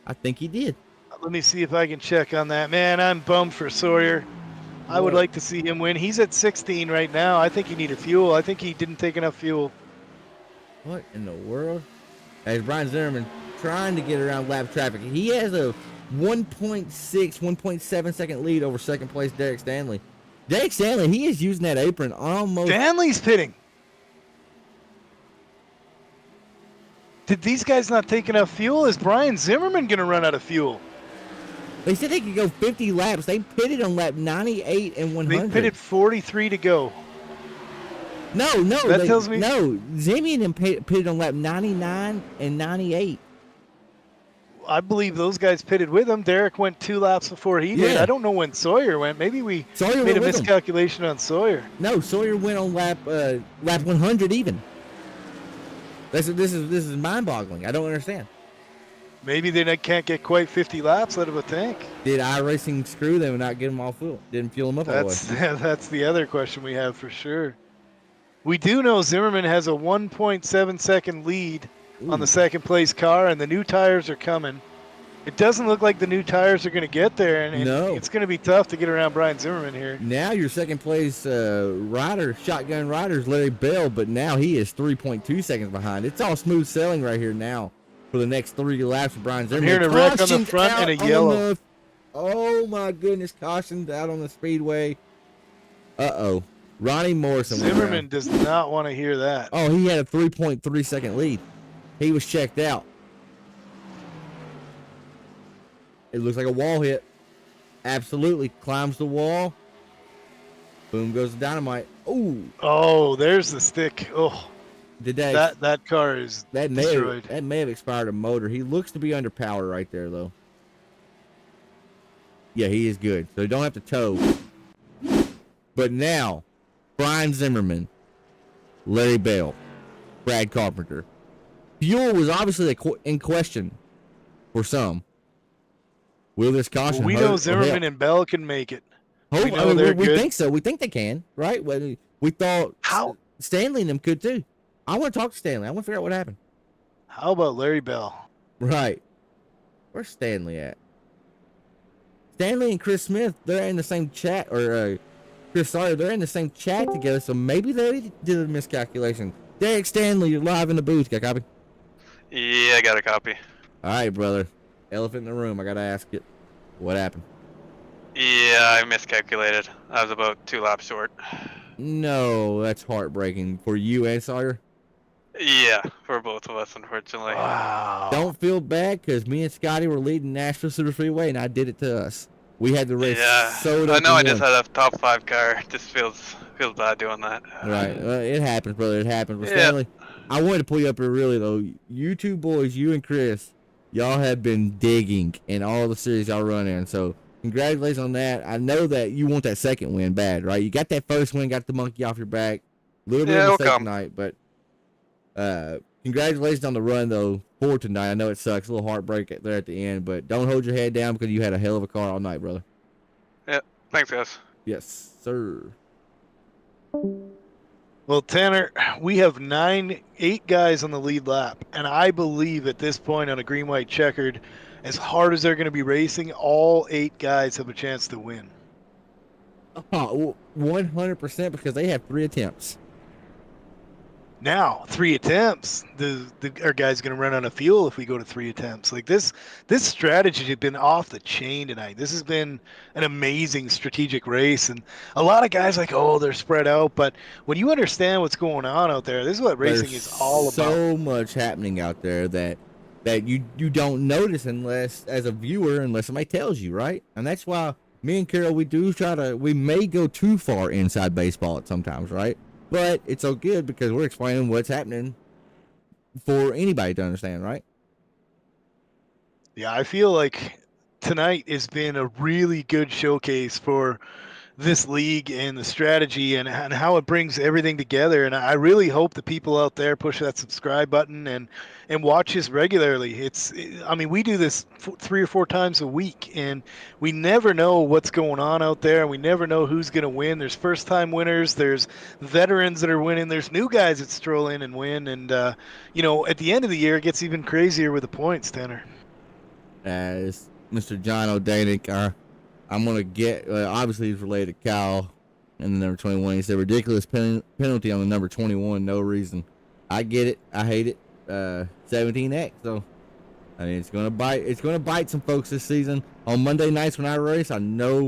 I think he did. Let me see if I can check on that. Man, I'm bummed for Sawyer. I would like to see him win. He's at 16 right now. I think he needed fuel. I think he didn't take enough fuel. What in the world? As Brian Zimmerman trying to get around lap traffic. He has a 1.6, 1.7 second lead over second place Derek Stanley. Derek Stanley, he is using that apron almost. Stanley's pitting. Did these guys not take enough fuel? Is Brian Zimmerman going to run out of fuel? They said they could go 50 laps. They pitted on lap 98 and 100. They pitted 43 to go. No. That tells me. No, Zimmy and them pitted on lap 99 and 98. I believe those guys pitted with him. Derek went 2 laps before he did. Yeah. I don't know when Sawyer went. Maybe we Sawyer made went a with him. miscalculation on Sawyer. No, Sawyer went on lap 100 even. This is mind-boggling. I don't understand. Maybe they can't get quite 50 laps out of a tank. Did iRacing screw them and not get them all full? Didn't fuel them up all the way. That's the other question we have for sure. We do know Zimmerman has a 1.7 second lead on the second place car, and the new tires are coming. It doesn't look like the new tires are going to get there, and No. it's going to be tough to get around Brian Zimmerman here. Now your second place shotgun rider is Larry Bell, but now he is 3.2 seconds behind. It's all smooth sailing right here now for the next 3 laps for Brian Zimmerman. I'm hearing a wreck on the Cautioned front out and a on yellow. oh my goodness, cautioned out on the speedway. Uh-oh. Ronnie Morrison. Zimmerman does not want to hear that. Oh, he had a 3.3 second lead. He was checked out. It looks like a wall hit. Absolutely. Climbs the wall. Boom goes the dynamite. Ooh. Oh, there's the stick. Oh, Did that car is that destroyed. may have expired a motor. He looks to be under power right there though. Yeah, he is good. So you don't have to tow. But now, Brian Zimmerman, Larry Bell, Brad Carpenter. Fuel was obviously in question for some. Will this caution We hurt know or Zimmerman help? and Bell can make it. We know they're good. think so. We think they can, right? We thought How? Stanley and them could too. I want to talk to Stanley. I want to figure out what happened. How about Larry Bell? Right. Where's Stanley at? Stanley and Chris Smith, they're in the same chat, or Chris Sawyer, they're in the same chat together, so maybe they did a miscalculation. Derek Stanley, you're live in the booth. Got a copy? Yeah, I got a copy. All right, brother. Elephant in the room. I got to ask it. What happened? Yeah, I miscalculated. I was about 2 laps short. No, that's heartbreaking for you and Sawyer. Yeah, for both of us, unfortunately. Wow. Don't feel bad, because me and Scotty were leading Nashville Super Freeway, and I did it to us. We had the race Yeah, sewed I up know I in just one. had a top 5 car. It just feels bad doing that. Right. Well, it happens, brother. It happens. But Yeah. Stanley, I wanted to pull you up here really, though. You two boys, you and Chris, y'all have been digging in all the series y'all run in. So congratulations on that. I know that you want that second win bad, right? You got that first win, got the monkey off your back. A little bit Yeah, of a it'll mistake come. tonight, but congratulations on the run, though, for tonight. I know it sucks. A little heartbreak there at the end, but don't hold your head down because you had a hell of a car all night, brother. Thanks, guys. Yes, sir. Well, Tanner, we have 8 guys on the lead lap, and I believe at this point on a green-white checkered, as hard as they're going to be racing, all 8 guys have a chance to win. 100% because they have 3 attempts. Now, 3 attempts. Our guy's going to run out of fuel if we go to 3 attempts. Like this strategy has been off the chain tonight. This has been an amazing strategic race, and a lot of guys like, oh, they're spread out. But when you understand what's going on out there, this is what racing is all about. So much happening out there that you don't notice unless, as a viewer, unless somebody tells you, right? And that's why me and Carol, we may go too far inside baseball at sometimes, right? But it's so good because we're explaining what's happening for anybody to understand, right? Yeah, I feel like tonight has been a really good showcase for this league and the strategy and how it brings everything together. And I really hope the people out there push that subscribe button and watch us regularly. I mean, we do this 3 or 4 times a week, and we never know what's going on out there, and we never know who's going to win. There's first-time winners. There's veterans that are winning. There's new guys that stroll in and win. And, at the end of the year, it gets even crazier with the points, Tanner. As Mr. John O'Danick, I'm going to get, obviously he's related to Kyle and the number 21. He said, ridiculous penalty on the number 21, no reason. I get it. I hate it. 17X. So, I mean, it's going to bite some folks this season. On Monday nights when I race, I know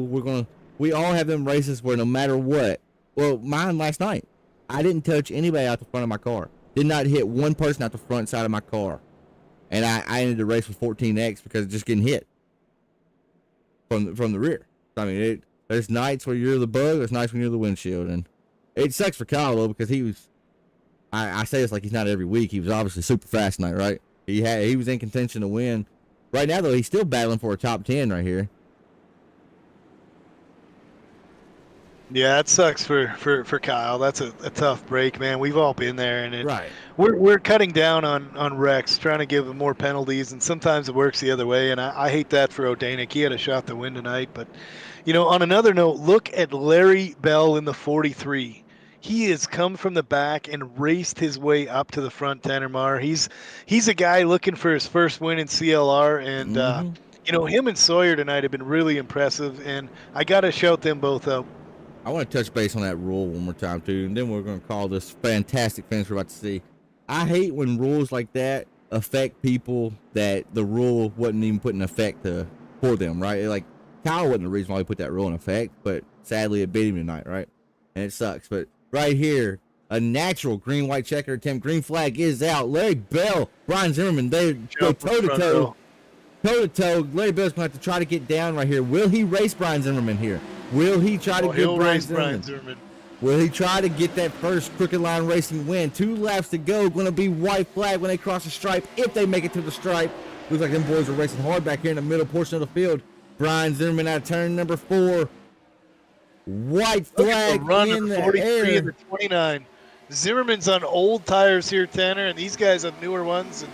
we all have them races where no matter what, well, mine last night, I didn't touch anybody out the front of my car. Did not hit one person out the front side of my car. And I ended the race with 14X because of just getting hit from the rear. I mean, there's nights where you're the bug, there's nights when you're the windshield, and it sucks for Kyle though because he was. I say this like he's not every week. He was obviously super fast tonight, right? He was in contention to win. Right now, though, he's still battling for a top 10 right here. Yeah, it sucks for Kyle. That's a tough break, man. We've all been there, and Right. we're cutting down on wrecks, trying to give him more penalties, and sometimes it works the other way. And I hate that for O'Danick. He had a shot to win tonight, but on another note, look at Larry Bell in the 43. He has come from the back and raced his way up to the front, Tanner Marr. He's a guy looking for his first win in CLR, and him and Sawyer tonight have been really impressive. And I got to shout them both out. I want to touch base on that rule one more time, too, and then we're going to call this fantastic finish we're about to see. I hate when rules like that affect people that the rule wasn't even put in effect for them, right? Like, Kyle wasn't the reason why we put that rule in effect, but sadly it beat him tonight, right? And it sucks. But right here, a natural green-white checker attempt. Green flag is out. Larry Bell, Brian Zimmerman, they go toe-to-toe. Toe-to-toe. Larry Bell's going to have to try to get down right here. Will he race Brian Zimmerman here? Will he try to get Brian Zimmerman? Will he try to get that first Crooked Line Racing win? 2 laps to go. Going to be white flag when they cross the stripe, if they make it to the stripe. Looks like them boys are racing hard back here in the middle portion of the field. Brian Zimmerman out of turn number 4. White flag run in the 43 air. and the 29. Zimmerman's on old tires here, Tanner, and these guys have newer ones, and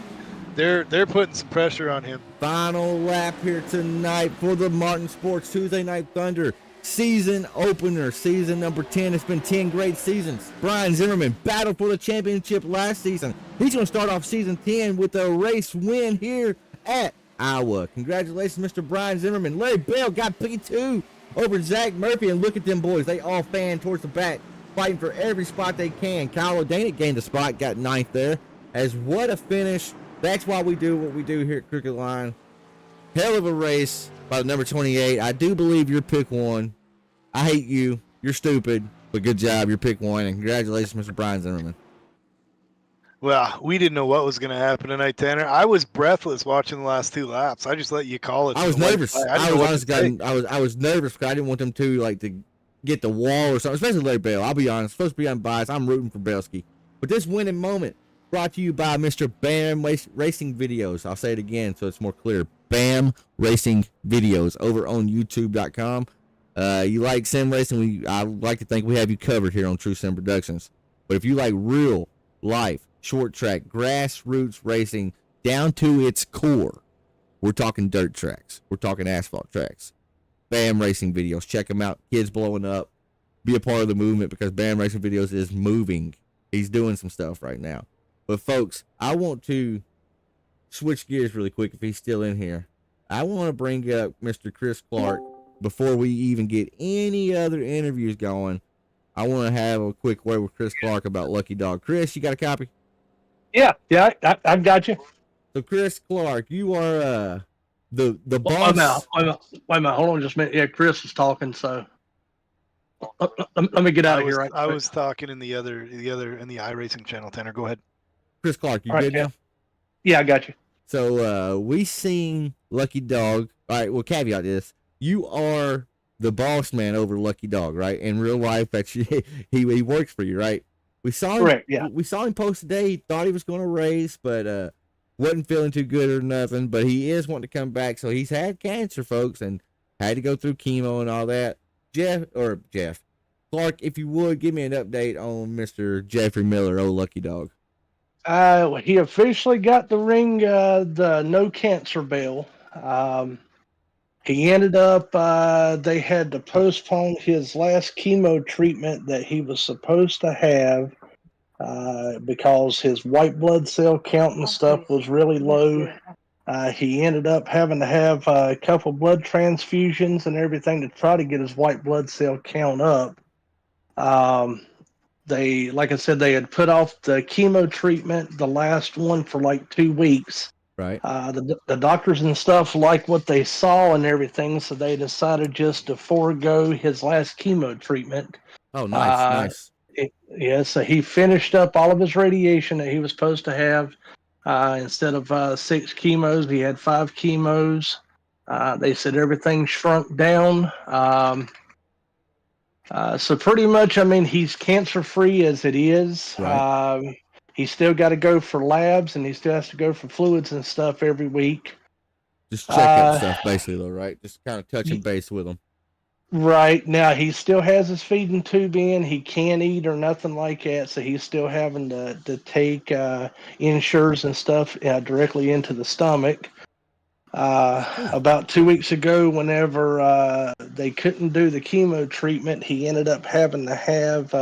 they're putting some pressure on him. Final lap here tonight for the Martin Sports Tuesday Night Thunder. Season opener, season number 10. It's been 10 great seasons. Brian Zimmerman battled for the championship last season. He's going to start off season 10 with a race win here at Iowa. Congratulations, Mr. Brian Zimmerman. Larry Bell got P2 over Zach Murphy, and look at them boys. They all fan towards the back, fighting for every spot they can. Kyle O'Danick gained a spot, got 9th there. As what a finish. That's why we do what we do here at Crooked Line. Hell of a race by the number 28. I do believe you're pick 1. I hate you. You're stupid, but good job. You're pick 1, and congratulations, Mr. Brian Zimmerman. Well, we didn't know what was going to happen tonight, Tanner. I was breathless watching the last 2 laps. I just let you call it. I was nervous. I was nervous because I didn't want them to get the wall or something, especially Larry Bell. I'll be honest. Supposed to be unbiased. I'm rooting for Belsky. But this winning moment brought to you by Mr. Bam Racing Videos. I'll say it again so it's more clear. Bam Racing Videos over on YouTube.com. You like sim racing, I like to think we have you covered here on True Sim Productions. But if you like real life, short track, grassroots racing down to its core, we're talking dirt tracks. We're talking asphalt tracks. Bam Racing Videos. Check them out. Kids blowing up. Be a part of the movement because Bam Racing Videos is moving. He's doing some stuff right now. But folks, I want to switch gears really quick if he's still in here. I want to bring up Mr. Chris Clark before we even get any other interviews going. I want to have a quick word with Chris Clark about Lucky Dog. Chris, you got a copy? Yeah, I've got you. So Chris Clark, you are the boss. Wait a minute, hold on just a minute. Yeah, Chris is talking, so let me get out of here. Right, I was talking in the iRacing channel. Tanner, go ahead. Chris Clark, you all good right, now? Yeah, I got you. So we seen Lucky Dog. All right, well, caveat this: you are the boss man over Lucky Dog, right? In real life, he works for you, right? We saw him. Correct, yeah. We saw him post today. He thought he was going to race, but wasn't feeling too good or nothing. But he is wanting to come back. So he's had cancer, folks, and had to go through chemo and all that. Jeff Clark, if you would give me an update on Mr. Jeffrey Miller, old Lucky Dog. He officially got the ring, the no cancer bail. He ended up, they had to postpone his last chemo treatment that he was supposed to have because his white blood cell count and stuff was really low. He ended up having to have a couple blood transfusions and everything to try to get his white blood cell count up. They, like I said, they had put off the chemo treatment, the last one, for like 2 weeks. Right. The doctors and stuff liked what they saw and everything, so they decided just to forego his last chemo treatment. Oh, nice. So he finished up all of his radiation that he was supposed to have. Instead of 6 chemos, he had 5 chemos. They said everything shrunk down. So pretty much, I mean, he's cancer-free as it is. Right. He's still got to go for labs, and he still has to go for fluids and stuff every week. Just check that stuff, basically, though, right? Just kind of touching base with him. Right now, he still has his feeding tube in. He can't eat or nothing like that, so he's still having to take insures and stuff directly into the stomach. About 2 weeks ago, whenever they couldn't do the chemo treatment, he ended up having to have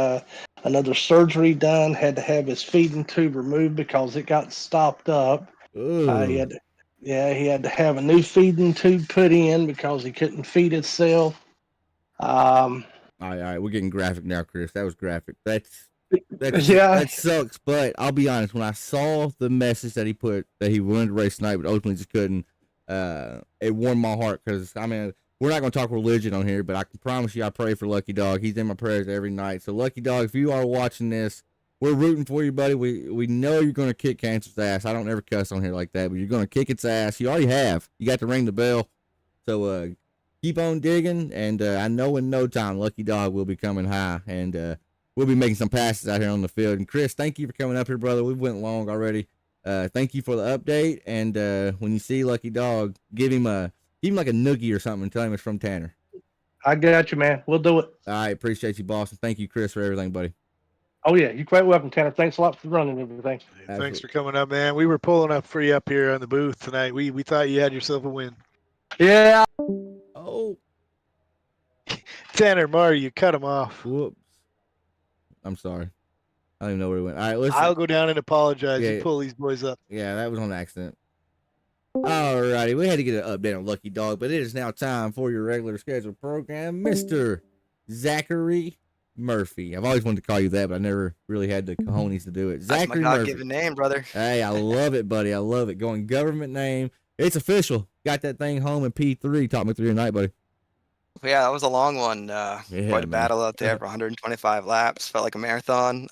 another surgery done. Had to have his feeding tube removed because it got stopped up. He had to have a new feeding tube put in because he couldn't feed himself. All right, we're getting graphic now, Chris. That was graphic. Yeah. That sucks. But I'll be honest, when I saw the message that he put that he wanted to race tonight, but ultimately just couldn't, it warmed my heart because I mean we're not going to talk religion on here, but I can promise you I pray for Lucky Dog. He's in my prayers every night. So Lucky Dog, if you are watching this, we're rooting for you, buddy. We know you're going to kick cancer's ass. I don't ever cuss on here like that, but you're going to kick its ass. You already have. You got to ring the bell. So keep on digging, and I know in no time Lucky Dog will be coming high, and we'll be making some passes out here on the field. And Chris, thank you for coming up here, brother. We went long already. Thank you for the update, and when you see Lucky Dog, give him like a noogie or something and tell him it's from Tanner. I got you, man. We'll do it. All right, appreciate you, boss, and thank you, Chris, for everything, buddy. Oh, yeah. You're quite welcome, Tanner. Thanks a lot for running everything. Hey, thanks for coming up, man. We were pulling up for you up here on the booth tonight. We thought you had yourself a win. Yeah. Oh. Tanner Marr, you cut him off. Whoops. I'm sorry. I don't even know where he went. All right, listen. I'll go down and apologize. Yeah. You pull these boys up. Yeah, that was on accident. All righty, we had to get an update on Lucky Dog, but it is now time for your regular scheduled program, Mr. Zachary Murphy. I've always wanted to call you that, but I never really had the cojones to do it. Zachary That's my Murphy. God-given name, brother. Hey, I love it, buddy. I love it. Going government name. It's official. Got that thing home in P3. Talk me through your night, buddy. Yeah, that was a long one. Quite a man. battle out there for 125 laps. Felt like a marathon.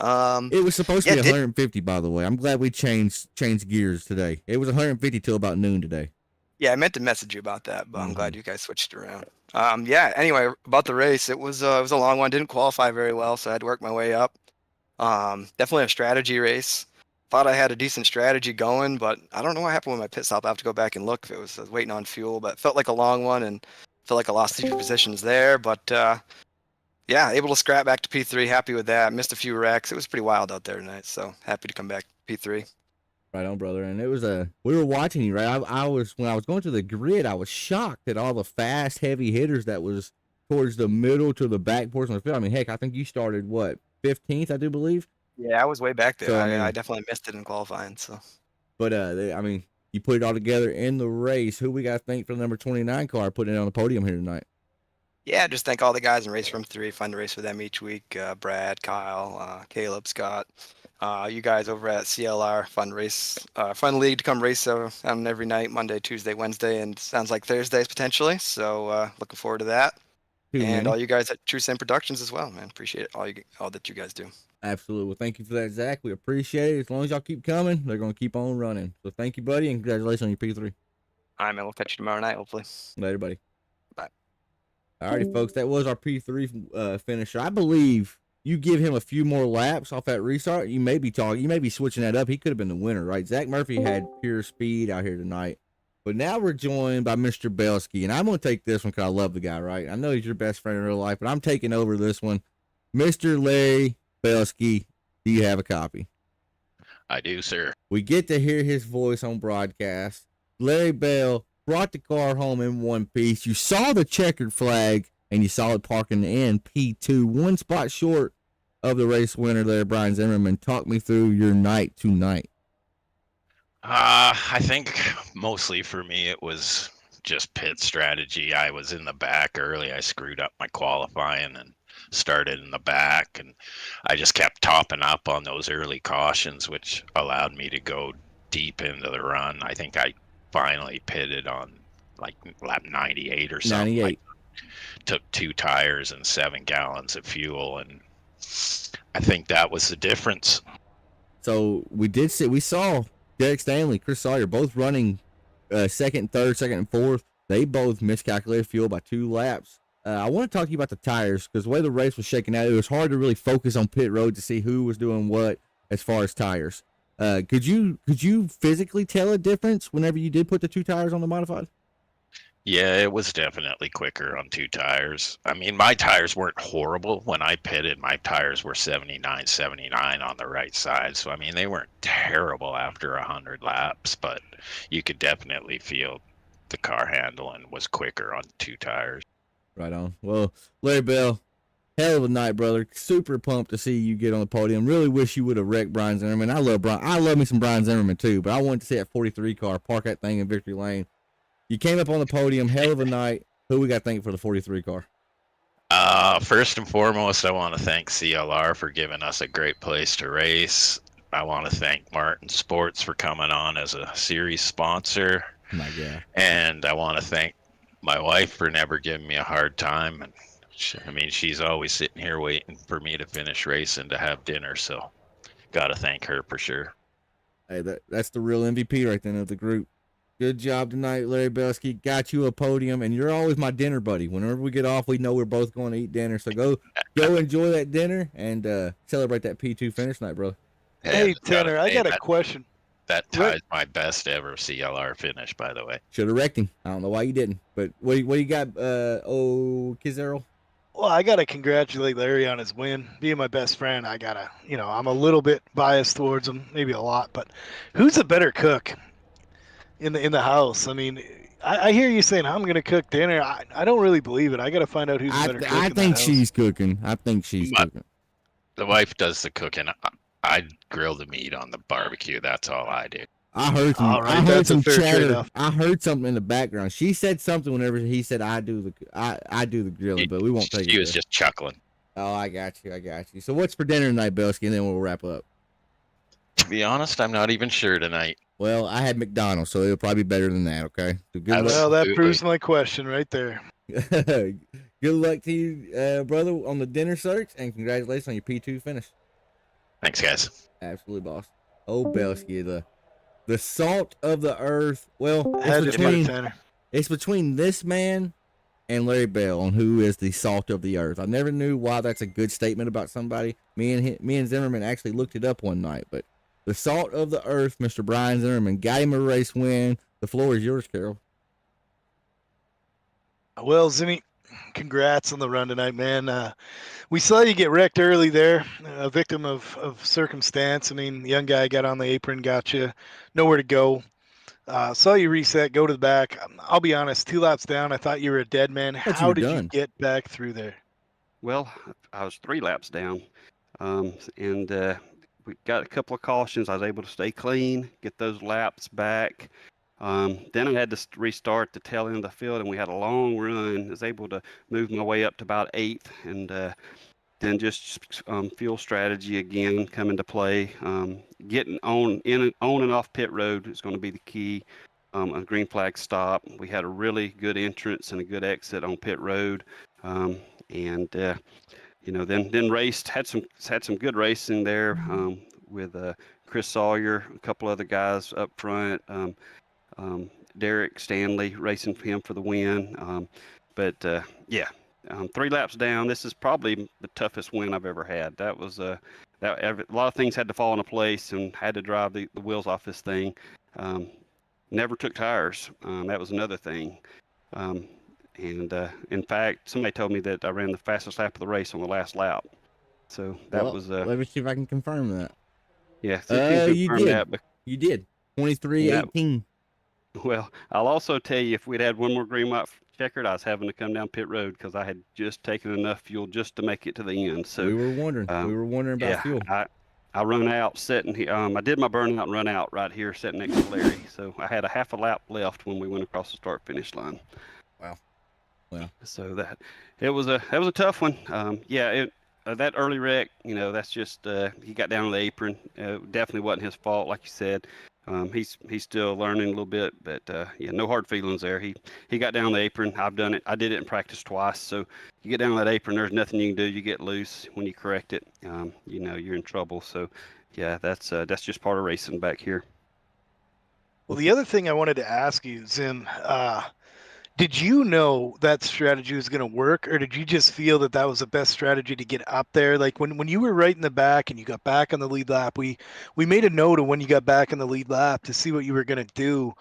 It was supposed to be 150, by the way. I'm glad we changed gears today. It was 150 till about noon today. Yeah, I meant to message you about that, but I'm glad you guys switched around. Yeah. Anyway, about the race, it was a long one. Didn't qualify very well, so I had to work my way up. Definitely a strategy race. Thought I had a decent strategy going, but I don't know what happened with my pit stop. I have to go back and look if I was waiting on fuel, but it felt like a long one and felt like I lost a few positions there. But yeah, able to scrap back to P3. Happy with that. Missed a few wrecks. It was pretty wild out there tonight, so happy to come back to P3. Right on, brother. And it was we were watching you, right? I was when I was going to the grid, I was shocked at all the fast, heavy hitters that was towards the middle to the back portion of the field. I mean, heck, I think you started what 15th, I do believe. Yeah, I was way back there. So, I definitely missed it in qualifying. So, but I mean, you put it all together in the race. Who we got to thank for the number 29 car putting it on the podium here tonight? yeah, just thank all the guys in Race Room 3. Fun to race with them each week. Brad, Kyle, Caleb, Scott. You guys over at CLR, fun league to come race on every night, Monday, Tuesday, Wednesday, and sounds like Thursdays potentially. So looking forward to that. And all you guys at True Sim Productions as well, man. Appreciate it, all that you guys do. Absolutely. Well, thank you for that, Zach. We appreciate it. As long as y'all keep coming, they're going to keep on running. So thank you, buddy, and congratulations on your P3. All right, man. We'll catch you tomorrow night, hopefully. Later, buddy. Bye. All righty, folks. That was our P3 finisher. I believe you give him a few more laps off that restart, you may be switching that up. He could have been the winner, right? Zach Murphy had pure speed out here tonight. But now we're joined by Mr. Belsky, and I'm going to take this one because I love the guy, right? I know he's your best friend in real life, but I'm taking over this one. Mr. Larry Belsky, do you have a copy? I do, sir. We get to hear his voice on broadcast. Larry Bell brought the car home in one piece. You saw the checkered flag, and you saw it parking in P2, one spot short of the race winner there, Brian Zimmerman. Talk me through your night tonight. I think mostly for me it was just pit strategy. I was in the back early. I screwed up my qualifying and started in the back, and I just kept topping up on those early cautions, which allowed me to go deep into the run. I think I finally pitted on like lap 98 or something. 98. Took 2 tires and 7 gallons of fuel, and I think that was the difference. So we saw Derek Stanley, Chris Sawyer, both running second, third, second, and fourth. They both miscalculated fuel by 2 laps. I want to talk to you about the tires because the way the race was shaking out, it was hard to really focus on pit road to see who was doing what as far as tires. Could you physically tell a difference whenever you did put the 2 tires on the modified? Yeah, it was definitely quicker on 2 tires. I mean, my tires weren't horrible. When I pitted, my tires were 79, 79 on the right side. So, I mean, they weren't terrible after 100 laps, but you could definitely feel the car handling was quicker on 2 tires. Right on. Well, Larry Bell, hell of a night, brother. Super pumped to see you get on the podium. Really wish you would have wrecked Brian Zimmerman. I love me some Brian Zimmerman too, but I wanted to see that 43 car park that thing in victory lane. You came up on the podium, hell of a night. Who we got thank for the 43 car? First and foremost, I want to thank CLR for giving us a great place to race. I want to thank Martin Sports for coming on as a series sponsor. My God. And I want to thank my wife for never giving me a hard time. And she's always sitting here waiting for me to finish racing to have dinner. So got to thank her for sure. Hey, that's the real MVP right then of the group. Good job tonight, Larry Belsky. Got you a podium, and you're always my dinner buddy. Whenever we get off, we know we're both going to eat dinner. So go enjoy that dinner and celebrate that P2 finish night, bro. Hey, Tanner, I got a question. That ties my best ever CLR finish, by the way. Should have wrecked him. I don't know why you didn't. But what you got, Kizero? Well, I got to congratulate Larry on his win. Being my best friend, I got to, I'm a little bit biased towards him, maybe a lot. But who's a better cook in the house? I mean, I hear you saying I'm going to cook dinner. I don't really believe it. I got to find out who's a better cook. I think she's cooking. Cooking. The wife does the cooking. I grill the meat on the barbecue. That's all I do. I heard some chatter. I heard something in the background. She said something whenever he said I do the grilling, but we won't take it. She was just chuckling. Oh, I got you. So what's for dinner tonight, Belsky, and then we'll wrap up. To be honest, I'm not even sure tonight. Well, I had McDonald's, so it'll probably be better than that, okay? So good luck. Well, that proves my question right there. Good luck to you, brother, on the dinner search, and congratulations on your P2 finish. Thanks, guys. Absolutely, boss. Oh, Belsky, the salt of the earth. Well, it's between this man and Larry Bell on who is the salt of the earth. I never knew why that's a good statement about somebody. Me and Zimmerman actually looked it up one night, but the salt of the earth, Mr. Brian Zimmerman, got him a race win. The floor is yours, Carol. Well, Zimmy, congrats on the run tonight, man. We saw you get wrecked early there, a victim of circumstance. I mean, the young guy got on the apron, got you nowhere to go. Saw you reset, go to the back. I'll be honest, 2 laps down, I thought you were a dead man. How did you get back through there? Well, I was 3 laps down, and we got a couple of cautions. I was able to stay clean, get those laps back. Then I had to restart the tail end of the field, and we had a long run. I was able to move my way up to about 8th, and then just fuel strategy again come into play. Getting on and off pit road is going to be the key. A green flag stop. We had a really good entrance and a good exit on pit road, then raced. Had some good racing there with Chris Sawyer, a couple other guys up front. Derek Stanley racing for him for the win. 3 laps down. This is probably the toughest win I've ever had. That was a lot of things had to fall into place, and had to drive the wheels off this thing. Never took tires. That was another thing. In fact, somebody told me that I ran the fastest lap of the race on the last lap. So that was. Let me see if I can confirm that. Yeah, you did. You did. 23:18. Well, I'll also tell you, if we'd had one more green light checkered, I was having to come down pit road because I had just taken enough fuel just to make it to the end. So we were wondering. About fuel. I run out sitting here. I did my burnout and run out right here, sitting next to Larry. So I had a half a lap left when we went across the start finish line. Wow. Well. So that was a tough one. That early wreck, that's just he got down on the apron. Definitely wasn't his fault, like you said. He's still learning a little bit, but no hard feelings there. He got down on the apron. I've done it. I did it in practice twice. So you get down on that apron, there's nothing you can do. You get loose. When you correct it, you're in trouble. So yeah, that's just part of racing back here. Well, the other thing I wanted to ask you, Zim, did you know that strategy was going to work, or did you just feel that was the best strategy to get up there? Like when you were right in the back and you got back on the lead lap, we made a note of when you got back on the lead lap to see what you were going to do.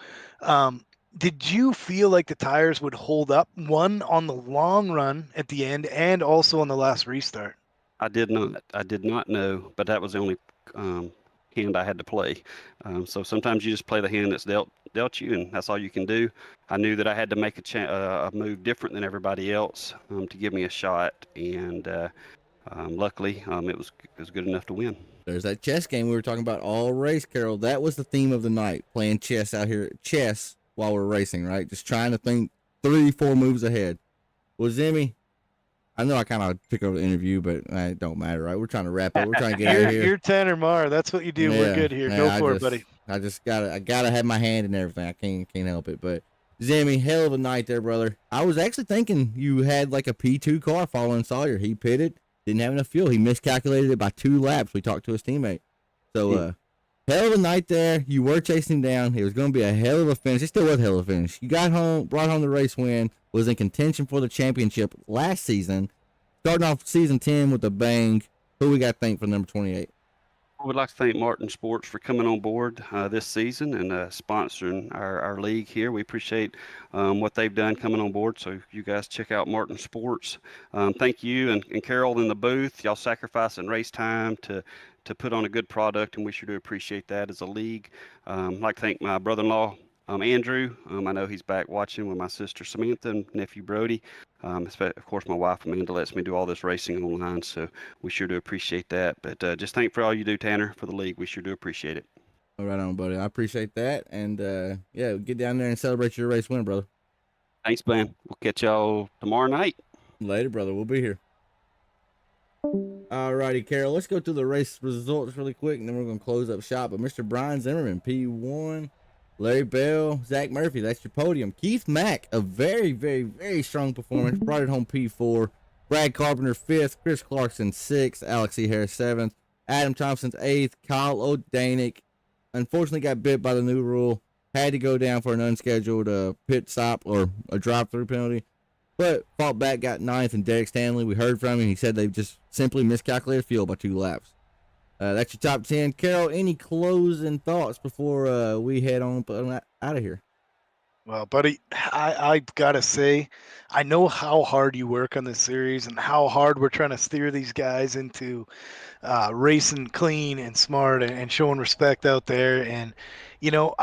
Did you feel like the tires would hold up, one on the long run at the end and also on the last restart? I did not. I did not know, but that was the only hand I had to play. So sometimes you just play the hand that's dealt you, and that's all you can do. I knew that I had to make a move different than everybody else to give me a shot, and luckily it was good enough to win. There's that chess game we were talking about all race, Carol. That was the theme of the night, playing chess out here. Chess while we're racing, right? Just trying to think 3-4 moves ahead. Well, Zimmy, I know I kind of took over the interview, but it don't matter, right? We're trying to wrap up. We're trying to get out of here. You're Tanner Marr. That's what you do. We're good here. Go for it, buddy. I gotta have my hand in everything. I can't help it. But Zimmy, hell of a night there, brother. I was actually thinking you had like a P2 car following Sawyer. He pitted, didn't have enough fuel. He miscalculated it by 2 laps. We talked to his teammate. So, hell of a night there. You were chasing him down. It was going to be a hell of a finish. It still was a hell of a finish. You got home, brought home the race win, was in contention for the championship last season. Starting off season 10 with a bang. Who we got to thank for number 28? I would like to thank Martin Sports for coming on board this season and sponsoring our league here. We appreciate what they've done coming on board. So you guys check out Martin Sports. Thank you and Carol in the booth. Y'all sacrificing race time to put on a good product, and we sure do appreciate that as a league. I'd like to thank my brother-in-law, Andrew. I know he's back watching with my sister Samantha and nephew Brody. Of course, my wife Amanda lets me do all this racing online, so we sure do appreciate that. But just thank for all you do, Tanner, for the league. We sure do appreciate it. All right on, buddy. I appreciate that. And, yeah, get down there and celebrate your race win, brother. Thanks, man. We'll catch y'all tomorrow night. Later, brother. We'll be here. All righty, Carol. Let's go through the race results really quick, and then we're going to close up shop. But Mr. Brian Zimmerman, P1. Larry Bell, Zach Murphy, that's your podium. Keith Mack, a very, very, very strong performance. Brought it home P4. Brad Carpenter, 5th. Chris Clarkson, 6th. Alex E. Harris, 7th. Adam Thompson's 8th. Kyle O'Danick, unfortunately got bit by the new rule. Had to go down for an unscheduled pit stop or a drive-through penalty. But fought back, got 9th. And Derek Stanley, we heard from him. He said they just simply miscalculated fuel by 2 laps. That's your top 10. Carol, any closing thoughts before we head on out of here? Well, buddy, I got to say, I know how hard you work on this series and how hard we're trying to steer these guys into racing clean and smart and showing respect out there. And, you know,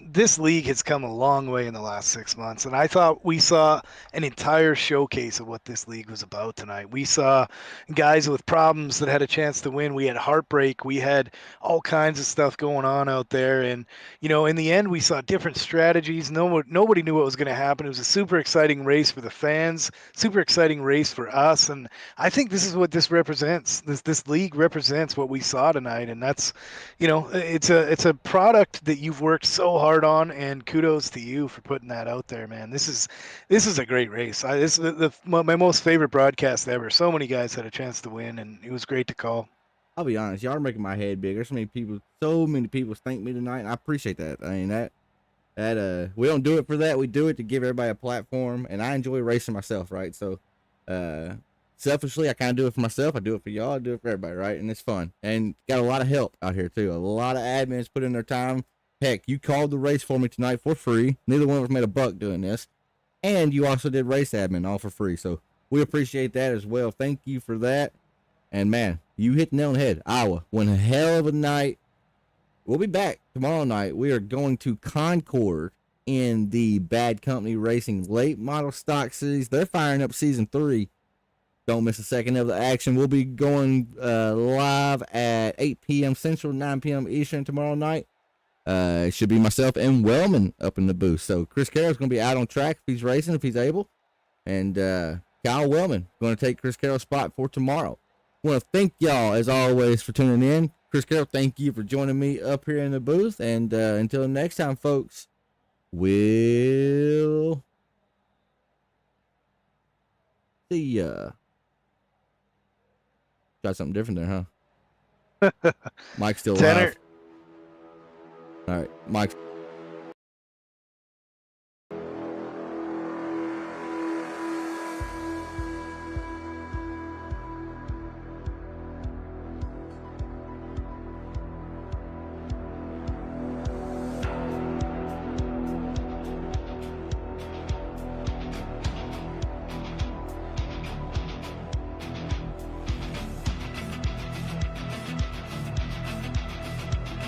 this league has come a long way in the last 6 months. And I thought we saw an entire showcase of what this league was about tonight. We saw guys with problems that had a chance to win. We had heartbreak. We had all kinds of stuff going on out there. And, you know, in the end, we saw different strategies. Nobody knew what was going to happen. It was a super exciting race for the fans, super exciting race for us. And I think this is what this represents. This league represents what we saw tonight. And that's, you know, it's a product that you've worked so hard on, and kudos to you for putting that out there, man. This is a great race. This is my most favorite broadcast ever. So many guys had a chance to win, and it was great to call. I'll be honest, y'all are making my head big. There's so many people thank me tonight, and I appreciate that. I mean, that we don't do it for that. We do it to give everybody a platform, and I enjoy racing myself, right? So, selfishly, I kind of do it for myself. I do it for y'all. I do it for everybody, right? And it's fun. And got a lot of help out here, too. A lot of admins put in their time. Heck, you called the race for me tonight for free. Neither one of us made a buck doing this. And you also did race admin all for free. So we appreciate that as well. Thank you for that. And, man, you hit the nail on the head. Iowa, one hell of a night. We'll be back tomorrow night. We are going to Concord in the Bad Company Racing Late Model Stock Series. They're firing up Season 3. Don't miss a second of the action. We'll be going live at 8 p.m. Central, 9 p.m. Eastern tomorrow night. It should be myself and Wellman up in the booth. So Chris Carroll's going to be out on track if he's racing, if he's able. And Kyle Wellman going to take Chris Carroll's spot for tomorrow. I want to thank y'all, as always, for tuning in. Chris Carroll, thank you for joining me up here in the booth. And until next time, folks, we'll see ya. Got something different there, huh? Mike's still Tanner. live. All right, Mike.